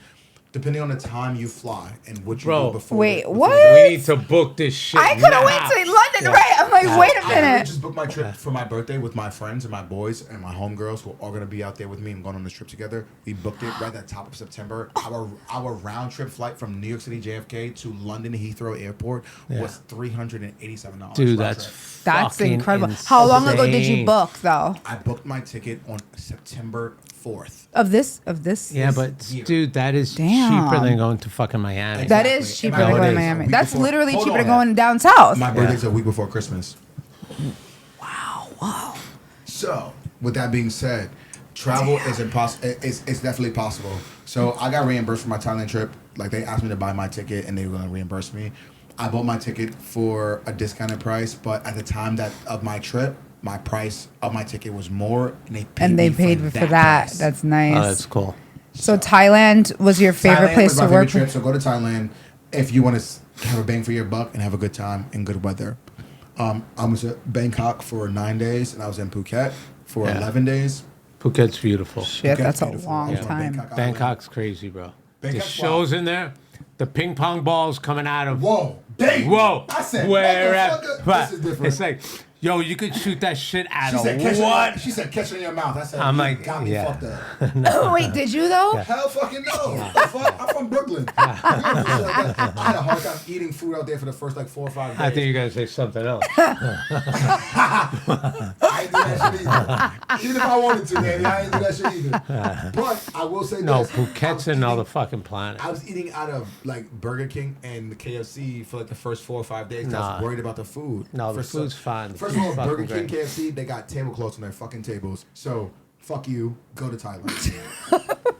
Depending on the time you fly and what you Bro. do before. Wait, before what? the- We need to book this shit. I couldn't now. wait to London, Yeah. right? I'm like, wait a I literally minute. just booked my trip for my birthday with my friends and my boys and my homegirls who are all gonna be out there with me and going on this trip together. We booked it right at the top of September. Our round trip flight from New York City JFK to London Heathrow Airport was $387. Dude, round that's trip. That's fucking incredible. How long ago did you insane. book, though? I booked my ticket on September 4th. Of this? Yeah, but year. dude, that is Damn. cheaper than going to fucking Miami. That Exactly. is cheaper And than my going to birthday's a Miami. week That's before- literally Hold cheaper on. than going down south. My birthday's a week before Christmas. Wow. So, with that being said, travel is impossible. It's definitely possible. So, I got reimbursed for my Thailand trip. Like, they asked me to buy my ticket, and they were going to reimburse me. I bought my ticket for a discounted price, but at the time of my trip, my price of my ticket was more, and they paid me for that. price. That's nice. Oh, that's cool. So Thailand was your favorite Thailand place was to my work? favorite trip, so go to Thailand if you want to have a bang for your buck and have a good time and good weather. I was at Bangkok for 9 days, and I was in Phuket for Yeah. 11 days. Phuket's beautiful. Shit, that's a Beautiful. long I was on time. Bangkok Island. Bangkok's crazy, bro. The Bangkok's shows in there, the ping pong balls coming out of. Whoa, dang! Whoa. I said, where at? motherfucker, But this is different. it's like, yo, you could shoot that shit out She of said, catch what? She said, catch it in your mouth. I said, I'm you like, got me yeah. fucked up. Oh, wait, did you though? Hell fucking no. The fuck? I'm from Brooklyn. I had a hard time eating food out there for the first like 4 or 5 days. I think you're going to say something else. I ain't do that shit either. Even if I wanted to, man, I ain't do that shit either. But I will say No, this. Phuket's another fucking planet. I was eating out of like Burger King and the KFC for like the first 4 or 5 days. 'Cause I was Nah. worried about the food. No, the For food's fine. The First of all, food's Burger fucking King, great. KFC, they got tablecloths on their fucking tables. So fuck you. Go to Thailand.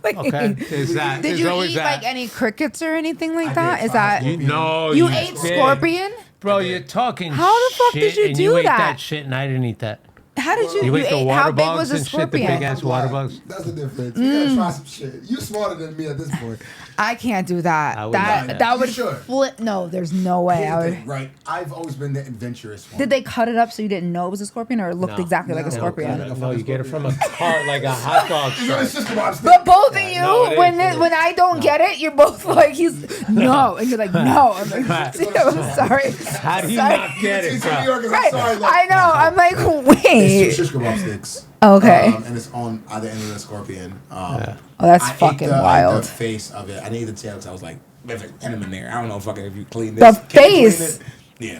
Okay. There's that. Did There's you always eat that. like any crickets or anything like I that? did Is try that scorpion. No, you did. ate scorpion? Bro, you're talking How the fuck shit did you and do you ate that? that shit and I didn't eat that. How did you? You ate the ate, water how big bugs was the and shit, the scorpion? big ass water bugs. That's the difference. You gotta try some shit. You smarter than me at this point. I can't do that. I would That not. that You would should. flip. No, there's no way. Here's I the would. thing, right? I've always been the adventurous one. Did they cut it up so you didn't know it was a scorpion, or it looked No. exactly like a No. scorpion? No. No, you get it from a cart like a hot dog You know, truck. it's just kebab stick. But both of you, no, it when is. when I don't get it, you're both like, he's no, and you're like, no. I'm like, I'm sorry. How do you Sorry. not get it, It's in New bro? York, I'm Right. sorry. I know. I'm like, It's wait. two shish kebab sticks. Okay. And it's on either end of the scorpion. Oh, that's I ate fucking I ate wild. the face of it. I didn't eat the tail because I was like, there's a venom in there. I don't know fucking if you clean The this. Can you clean face. it? Yeah.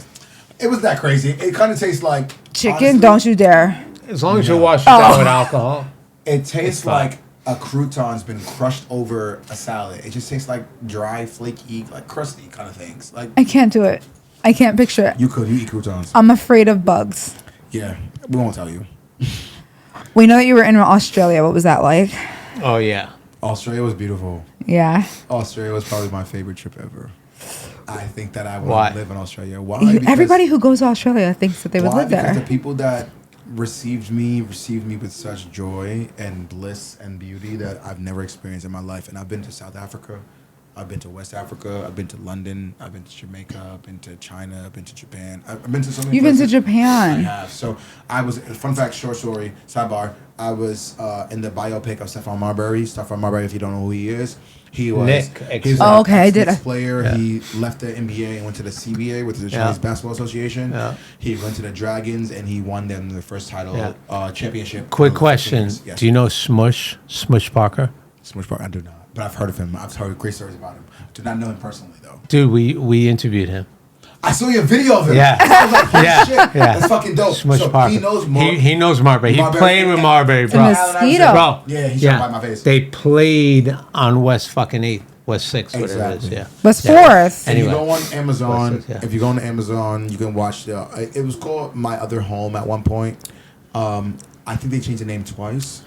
It was that crazy. It kind of tastes like Chicken, honestly, don't you dare. As long as you wash it down with alcohol. It tastes fine. like a crouton's been crushed over a salad. It just tastes like dry, flaky, like crusty kind of things. Like I can't do it. I can't picture it. you eat croutons. I'm afraid of bugs. Yeah, we won't tell you. We know that you were in Australia. What was that like? Oh yeah. Australia was beautiful. Yeah. Australia was probably my favorite trip ever. I think that I would Why? live in Australia. Why? Because- Everybody who goes to Australia thinks that they would Why? live Because there. the people that received me with such joy and bliss and beauty that I've never experienced in my life. And I've been to South Africa, I've been to West Africa, I've been to London, I've been to Jamaica, I've been to China, I've been to Japan. I've been to so many You've been to places. I Japan. have. So I was, fun fact, short story, sidebar, I was in the biopic of Stephon Marbury. Stephon Marbury, if you don't know who he is, he was Nick, he was Oh, an okay, I did. ex-Knicks player. Yeah. He left the NBA and went to the CBA, which is the Chinese Basketball Association. Yeah. He went to the Dragons and he won them their first title championship. Quick in question. 15 years. Yes. Do you know Smush Parker? Smush Park? I do not, but I've heard of him. I've heard great stories about him. Do not know him personally though. Dude, we interviewed him. I saw your video of him. Yeah. I was like, holy Yeah, shit, yeah. that's fucking dope. Smush so Parker. he knows He knows Marbury. He played with Marbury, bro. mosquito. Bro. Yeah, he shot by my face. They played on West fucking 8th, West 6th, whatever it is. Exactly. Yeah. Was Yeah. fourth. And Anyway. you go on Amazon. What's this? Yeah. If you go on Amazon, you can watch the. It was called My Other Home at one point. I think they changed the name twice.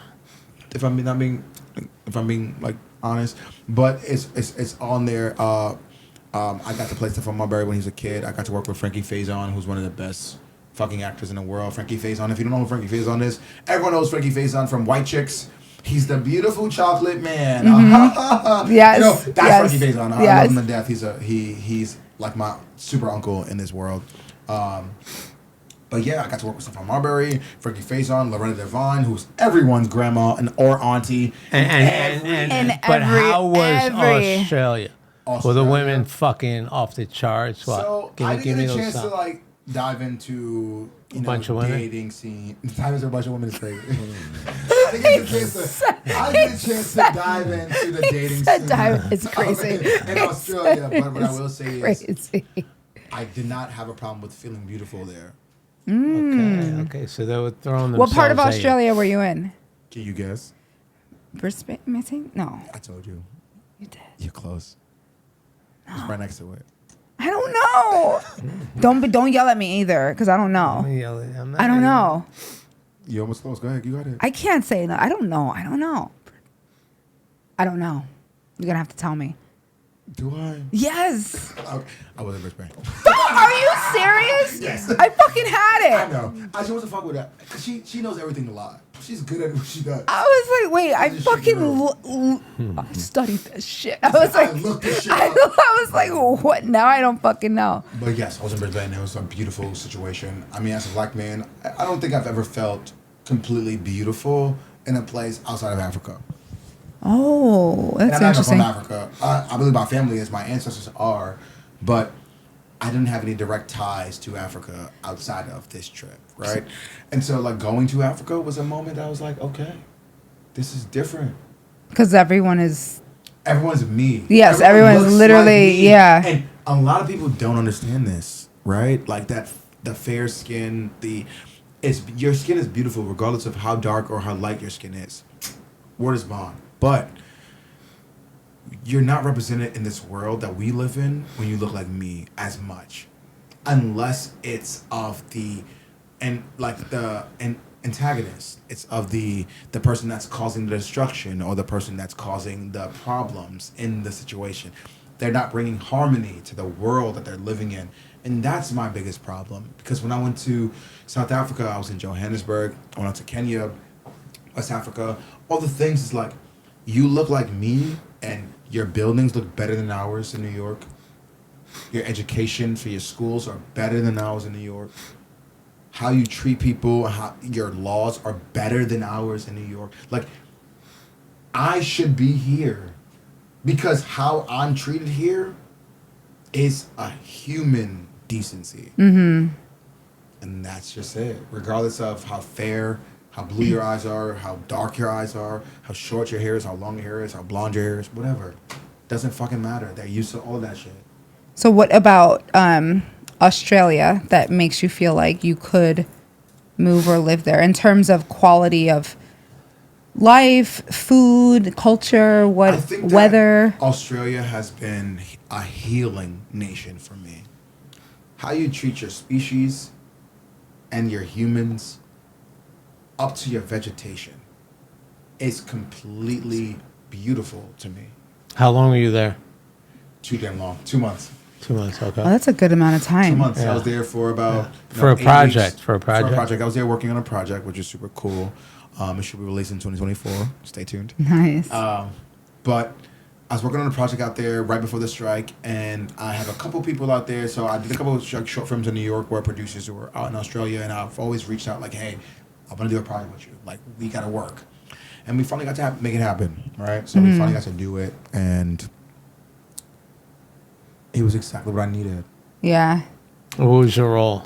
If I'm being like honest, but it's on there. I got to play Stephon Marbury when he was a kid. I got to work with Frankie Faison, who's one of the best fucking actors in the world. Frankie Faison. If you don't know who Frankie Faison is, everyone knows Frankie Faison from White Chicks. He's the beautiful chocolate man. Yes, You know, that's yes, Frankie Faison. I yes. love him to death. He's like my super uncle in this world. But yeah, I got to work with Stephon Marbury, Frankie Faison, Lorena Devine, who's everyone's grandma and or auntie. And but how was every- Australia? Were the Australia. women fucking off the charts? What? So I didn't get a chance to like dive into bunch of women? dating scene. Dive into a bunch of women is crazy. I didn't get a chance to dive into the dating scene. It's crazy. in Australia. But what I will say is, Crazy. I did not have a problem with feeling beautiful there. Okay. So they were throwing themselves What part of at you. Australia were you in? Can you guess? Brisbane, missing? No, I told you. you did. You're close. It's right next to it. I don't know. Don't yell at me either, because I don't know. I'm not I don't know. You almost close. Go ahead. You got it. I can't say that. I don't know. I don't know. You're gonna have to tell me. Do I? Yes. I was in Brisbane. Are you serious? Yes. I fucking had I it. know. I just wasn't fuck with that because she knows everything a lot. She's good at what she does. I was like, wait, I just fucking shouldn't studied this shit. I was like, looked this shit I up. was like, what? Now I don't fucking know. But yes, I was in Brisbane. It was a beautiful situation. I mean, as a black man, I don't think I've ever felt completely beautiful in a place outside of Africa. Oh, And that's I'm not even interesting. from Africa. I believe my family is, my ancestors are, but I didn't have any direct ties to Africa outside of this trip, right? And so, like, going to Africa was a moment that I was like, okay, this is different. Because everyone is. Everyone's me. Yes, Everyone everyone's looks literally- like me. yeah. And a lot of people don't understand this, right? Like that, the fair skin, your skin is beautiful regardless of how dark or how light your skin is. Word is bond. But you're not represented in this world that we live in when you look like me as much, unless it's of the antagonist. It's of the person that's causing the destruction or the person that's causing the problems in the situation. They're not bringing harmony to the world that they're living in. And that's my biggest problem. Because when I went to South Africa, I was in Johannesburg. I went out to Kenya, West Africa. All the things is like, you look like me and your buildings look better than ours in New York. Your education for your schools are better than ours in New York. How you treat people, how your laws are better than ours in New York. Like, I should be here because how I'm treated here is a human decency. Mm-hmm. And that's just it. Regardless of how fair, how blue your eyes are, how dark your eyes are, how short your hair is, how long your hair is, how blonde your hair is, whatever. Doesn't fucking matter. They're used to all that shit. So what about Australia that makes you feel like you could move or live there in terms of quality of life, food, culture, I think that weather? Australia has been a healing nation for me. How you treat your species and your humans up to your vegetation is completely beautiful to me. How long were you there? Too damn long. 2 months. 2 months, okay. Oh, that's a good amount of time. 2 months. Yeah. I was there for about For a 8 project. weeks. For a project. I was there working on a project, which is super cool. It should be released in 2024. Stay tuned. Nice. But I was working on a project out there right before the strike, and I have a couple people out there. So I did a couple of short films in New York where producers who were out in Australia, and I've always reached out like, hey, I want to do a project with you. Like, we got to work. And we finally got to make it happen, right? So we finally got to do it, and it was exactly what I needed. Yeah. What was your role?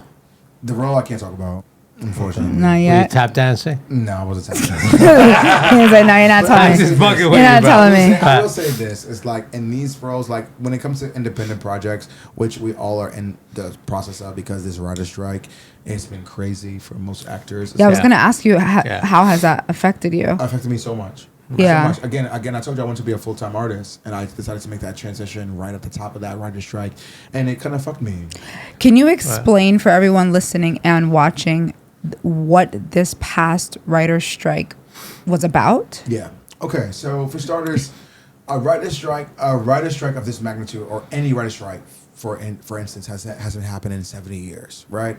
The role I can't talk about, unfortunately. Not Were you yet. tap dancing? No, I wasn't saying that. He was like, no, you're not telling Just me. fucking with You're you, not bro. telling me. I will say this. It's like in these roles, like when it comes to independent projects, which we all are in the process of because this writer's strike, it's been crazy for most actors. Yeah, I was Yeah. going to ask you, Yeah. how has that affected you? Affected me so much. Yeah. So much. Again, I told you I wanted to be a full-time artist, and I decided to make that transition right at the top of that writer's strike, and it kind of fucked me. Can you explain for everyone listening and watching what this past writer's strike was about? Yeah. Okay. So for starters, a writer's strike of this magnitude, or any writer's strike, for instance, hasn't happened in 70 years, right?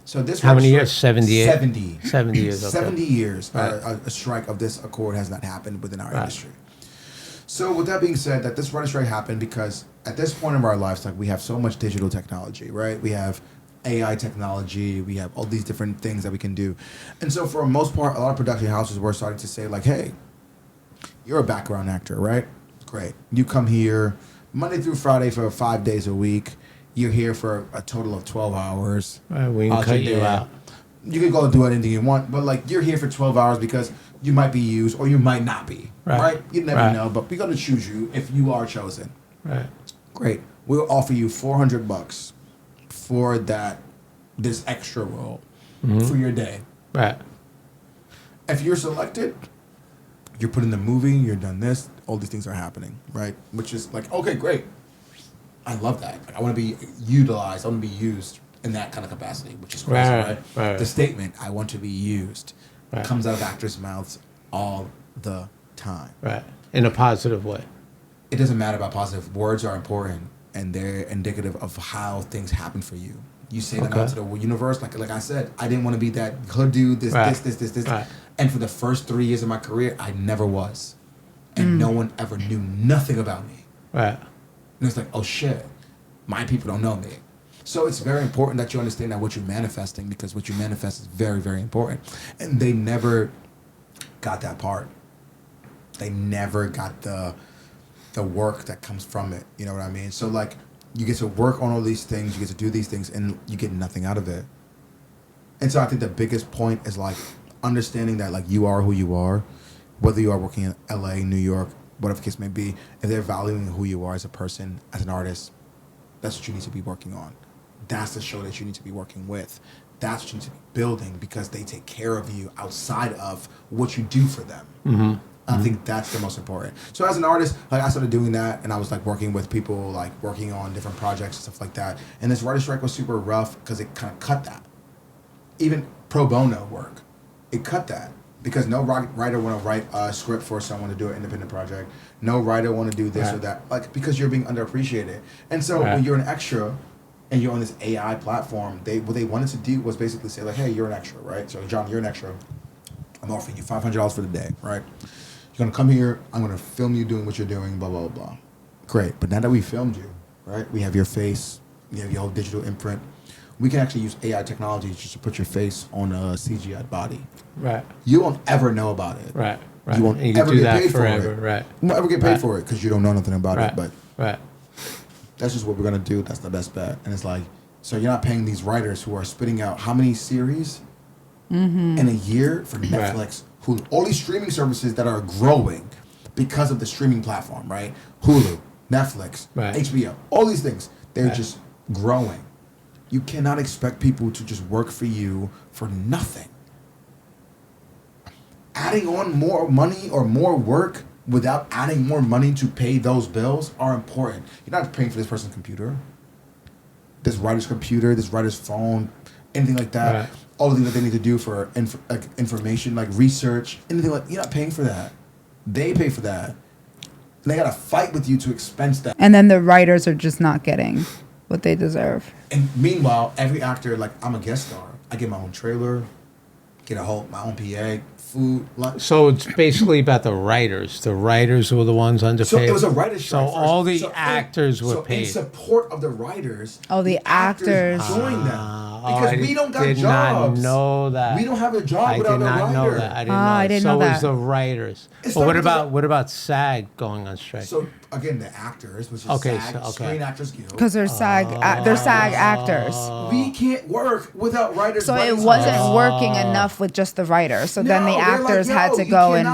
So this How many writer's years? strike- 78? 70. 70 years, okay. 70 years. Right. A strike of this accord has not happened within our Right. industry. So with that being said, that this writer's strike happened because at this point in our lives, like we have so much digital technology, right? We have AI technology, we have all these different things that we can do. And so for the most part, a lot of production houses were starting to say like, hey, you're a background actor, right? Great. You come here Monday through Friday for 5 days a week. You're here for a total of 12 hours. Right, we can cut you out. You can go and do anything you want, but like you're here for 12 hours because you might be used or you might not be, right? You never know, but we're going to choose you if you are chosen. Right. Great. We'll offer you $400 for this extra role for your day. Right. If you're selected, you're put in the movie, you're done this, all these things are happening, right? Which is like, okay, great. I love that. Like, I want to be utilized. I want to be used in that kind of capacity, which is crazy, right? The statement, I want to be used, comes out of actors' mouths all the time. Right. In a positive way. It doesn't matter about positive. Words are important, and they're indicative of how things happen for you. You say them out to the universe. Like I said, I didn't want to be that hood dude, this. Right. And for the first 3 years of my career, I never was. And no one ever knew nothing about me. Right. And it's like, oh shit, my people don't know me. So it's very important that you understand that what you're manifesting, because what you manifest is very, very important. And they never got that part. They never got the work that comes from it. You know what I mean? So like, you get to work on all these things, you get to do these things, and you get nothing out of it. And so I think the biggest point is like understanding that like you are who you are, whether you are working in LA, New York, whatever the case may be. If they're valuing who you are as a person, as an artist, that's what you need to be working on. That's the show that you need to be working with. That's what you need to be building, because they take care of you outside of what you do for them. Mm-hmm. I think that's the most important. So as an artist, like I started doing that, and I was like working with people, like working on different projects and stuff like that. And this writer's strike was super rough because it kind of cut that. Even pro bono work, it cut that. Because no writer want to write a script for someone to do an independent project. No writer want to do this or that. Like, because you're being underappreciated. And so when you're an extra and you're on this AI platform, what they wanted to do was basically say, like, hey, you're an extra, right? So, John, you're an extra. I'm offering you $500 for the day, right? You're going to come here. I'm going to film you doing what you're doing, blah, blah, blah. Great. But now that we filmed you, right, we have your face, we have your whole digital imprint. We can actually use AI technology just to put your face on a CGI body. Right. You won't ever know about it. Right. You won't you ever do get that paid forever. for it. Right. You won't ever get paid for it because you don't know nothing about it. But right. that's just what we're going to do. That's the best bet. And it's like, so you're not paying these writers who are spitting out how many series in a year for Netflix, Hulu, all these streaming services that are growing because of the streaming platform, right? Hulu, Netflix, HBO, all these things. They're just growing. You cannot expect people to just work for you for nothing. Adding on more money or more work without adding more money to pay those bills are important. You're not paying for this person's computer, this writer's computer, this writer's phone, anything like that. Right. All the things that they need to do for information, like research, anything like, you're not paying for that. They pay for that. And they got to fight with you to expense that. And then the writers are just not getting what they deserve. And meanwhile, every actor, like, I'm a guest star. I get my own trailer, get my own PA, food, lunch. So it's basically about the writers. The writers were the ones underpaid. So it was a writer's strike. So all the actors were paid. In support of the writers. Oh, the actors joined them. Because we don't got jobs. I did not know that. We don't have a job without a writer. I did not know that. I didn't know that. So it was the writers. But what about SAG going on strike? So again, the actors, which is SAG, Screen Actors Guild. Because they're SAG actors. We can't work without writers. So it wasn't working enough with just the writers. So then the actors had to go and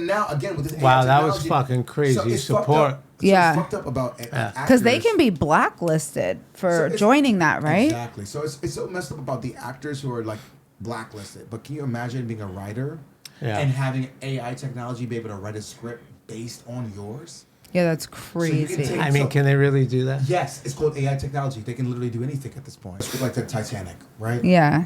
now again with this that was fucking crazy. Support. So it's fucked up about because they can be blacklisted for joining that, right? Exactly. So it's so messed up about the actors who are like blacklisted. But can you imagine being a writer and having AI technology be able to write a script based on yours? Yeah, that's crazy. So can they really do that? Yes, it's called AI technology. They can literally do anything at this point. It's like the Titanic, right? Yeah.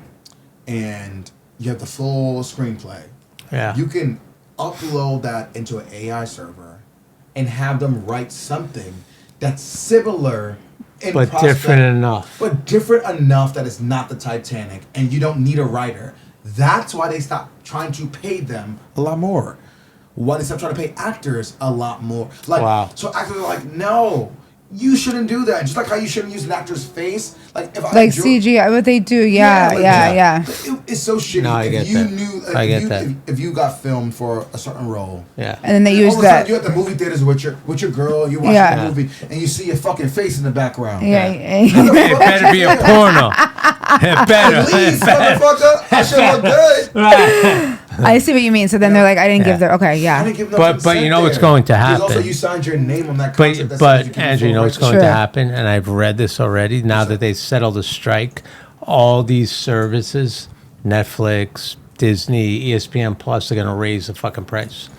And you have the full screenplay. Yeah. You can upload that into an AI server and have them write something that's similar but different enough. But different enough that it's not the Titanic and you don't need a writer. That's why they stopped trying to pay them a lot more. Why they stopped trying to pay actors a lot more. Like, so actors are like, no, you shouldn't do that. Just like how you shouldn't use an actor's face. Like if I CGI, what they do, yeah. It's so shitty. No, I get that. If you got filmed for a certain role, and then they use that. You at the movie theaters with your girl, you watch the movie, and you see your fucking face in the background. It better be a porno. It better. Please, motherfucker, I should look good. Right. I see what you mean. So then they're like, I didn't give their I didn't give but you know what's going to happen. Also, you signed your name on that contract. But Andrew, you know what's going to happen, and I've read this already. Now that they settled the strike, all these services, Netflix, Disney, ESPN Plus, are going to raise the fucking price.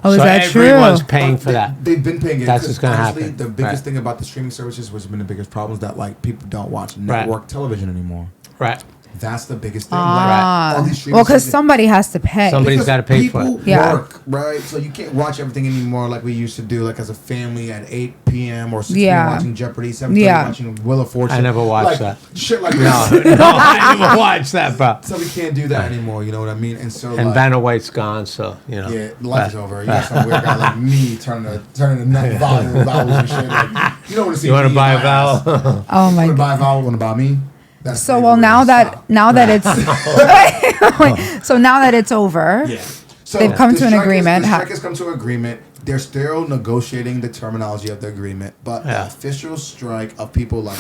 Oh, is that true? Everyone's paying for that. They've been paying it. That's what's going to happen. The biggest thing about the streaming services, which has been the biggest problem, is that like people don't watch network television anymore. Right. That's the biggest thing. All these because somebody has to pay. Somebody's got to pay for it. People work, right? So you can't watch everything anymore like we used to do, like as a family at 8 p.m. or 6 p.m. watching Jeopardy, 7 p.m. watching Wheel of Fortune. I never watched that. Shit like No, I never watched that, bro. So we can't do that anymore, you know what I mean? And so Vanna White's gone, so, you know. Yeah, life is over. You got some weird guy like me turning the nut vowels and shit. Like, you don't want to see You want to buy a vowel? Oh my God. Want to buy a vowel? Want to buy me? So now that it's so now that it's over, so they've come to an agreement. The strike has come to an agreement. They're still negotiating the terminology of the agreement, but the official strike of people like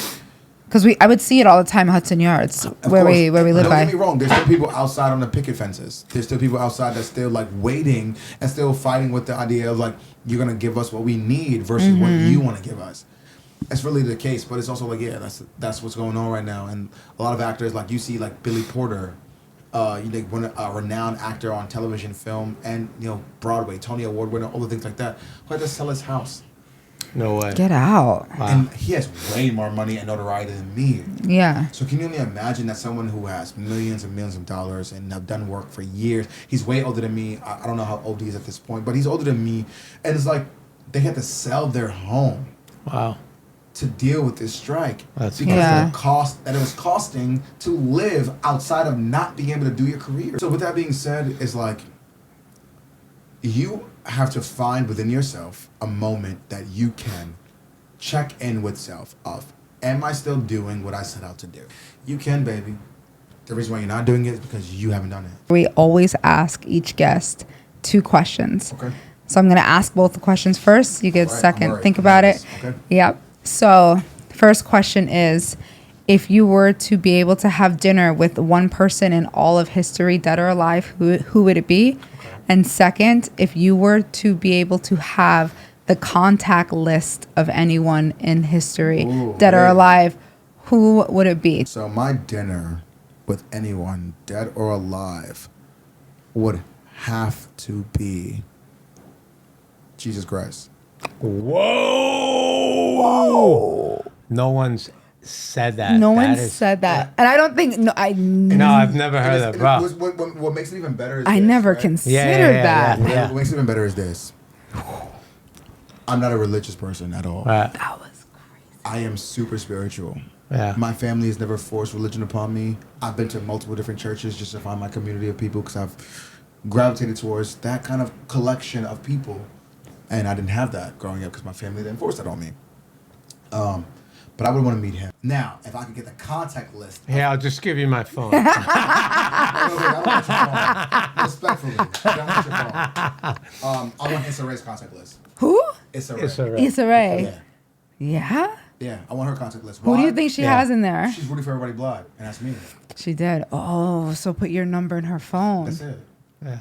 because I would see it all the time in Hudson Yards where we live by. Don't get me wrong. There's still people outside on the picket fences. There's still people outside that's still like waiting and still fighting with the idea of like you're gonna give us what we need versus what you want to give us. That's really the case, but it's also like that's what's going on right now, and a lot of actors like you see like Billy Porter, a renowned actor on television, film, and Broadway, Tony Award winner, all the things like that, who had to sell his house No way. Get out. Wow. And he has way more money and notoriety than me. Yeah. So can you only imagine that someone who has millions and millions of dollars and have done work for years, he's way older than me. I don't know how old he is at this point, but he's older than me. And it's like they had to sell their home Wow. to deal with this strike. That's because Yeah. it was costing to live outside of not being able to do your career. So with that being said, it's like you have to find within yourself a moment that you can check in with self of, am I still doing what I set out to do? You can, baby. The reason why you're not doing it is because you haven't done it. We always ask each guest 2 questions. Okay. So I'm going to ask both the questions first. You get a All right, second. I'm worried. Think I'm about nervous. it. Okay. Yep. So first question is, if you were to be able to have dinner with one person in all of history, dead or alive, who would it be? Okay. And second, if you were to be able to have the contact list of anyone in history, Ooh, dead or man. alive, who would it be? So my dinner with anyone, dead or alive, would have to be Jesus Christ. Whoa. No one's said that. No That one is- said that. And I don't think, no, No, I've never heard that, bro. What makes it even better is I this, never right? considered that. Yeah. What makes it even better is this. I'm not a religious person at all. Right. That was I am super spiritual. Yeah. My family has never forced religion upon me. I've been to multiple different churches just to find my community of people because I've gravitated towards that kind of collection of people. And I didn't have that growing up because my family didn't force that on me. But I would want to meet him. Now, if I could get the contact list. Here, I'll just give you my phone. I don't want your phone. Respectfully. I don't want your phone. I want Issa Rae's contact list. Who? Issa Rae. Issa Rae. Issa Rae. Yeah. Yeah? Yeah, I want her contact list. Who do you Why? think she Yeah. has in there? She's rooting for everybody blood, and that's me. She did. Oh, so put your number in her phone. That's it.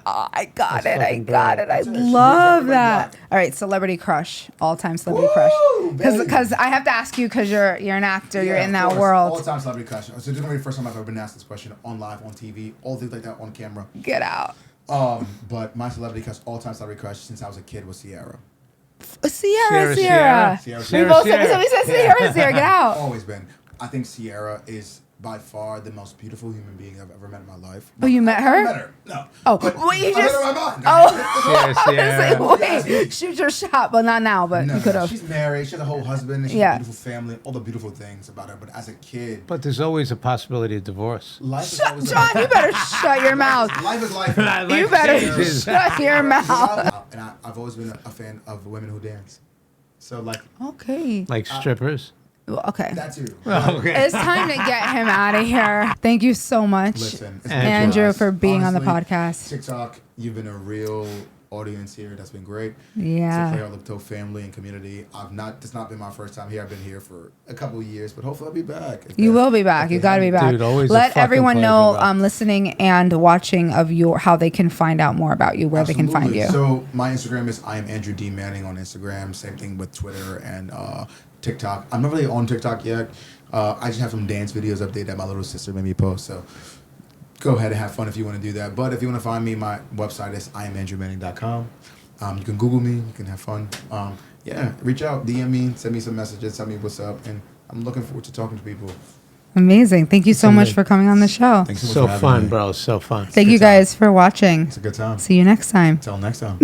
Oh, I got That's it. I fucking got it. brilliant. I That's it. She love loves that. everybody. All right, celebrity crush, all-time celebrity Woo, crush. baby. Because I have to ask you because you're an actor. You're Yeah, in of that course. world. All-time celebrity crush. So this is gonna be the first time I've ever been asked this question on live, on TV, all things like that on camera. Get out. But my celebrity crush, all-time celebrity crush since I was a kid was Sierra. Sierra. Sierra. We both said, so we said Sierra. Get out. Always been. I think Sierra is by far the most beautiful human being I've ever met in my life. Oh, you met I her? met her. No. Oh, But well, you I met just. her in my mind. Oh, Sierra. wait, shoot your shot, but not now. But No, you could no, have. she's married. She has a whole husband. And she Yeah. has a beautiful family. All the beautiful things about her. But as a kid, But there's always a possibility of divorce. life is Shut, always John, you better shut your mouth. Life is life. I like You better changes. shut your mouth. And I've always been a fan of women who dance. So like Okay. Like strippers. Well, okay. that too. Okay. It's time to get him out of here. Thank you so much, Listen, it's been Andrew, blessed. for being on the Honestly, podcast. TikTok, you've been a real audience here. That's been great. Yeah. To PlayHardLookDope family and community. It's not been my first time here. I've been here for a couple of years, but hopefully I'll be back. You will be back. You got to be back. Dude, always a Let fucking everyone pleasure, know, bro. listening and watching of how they can find out more about you, where they can find you. So my Instagram is I am Andrew D Manning on Instagram. Same thing with Twitter and TikTok. I'm not really on TikTok yet. I just have some dance videos updated that my little sister made me post. So go ahead and have fun if you want to do that. But if you want to find me, my website is IamAndrewManning.com. You can Google me. You can have fun. Yeah, reach out, DM me, send me some messages, tell me what's up, and I'm looking forward to talking to people. Amazing. Thank you so much for coming on the show. Thanks so much So for having fun, me. bro. So fun. Thank you Good time. guys for watching. It's a good time. See you next time. Until next time.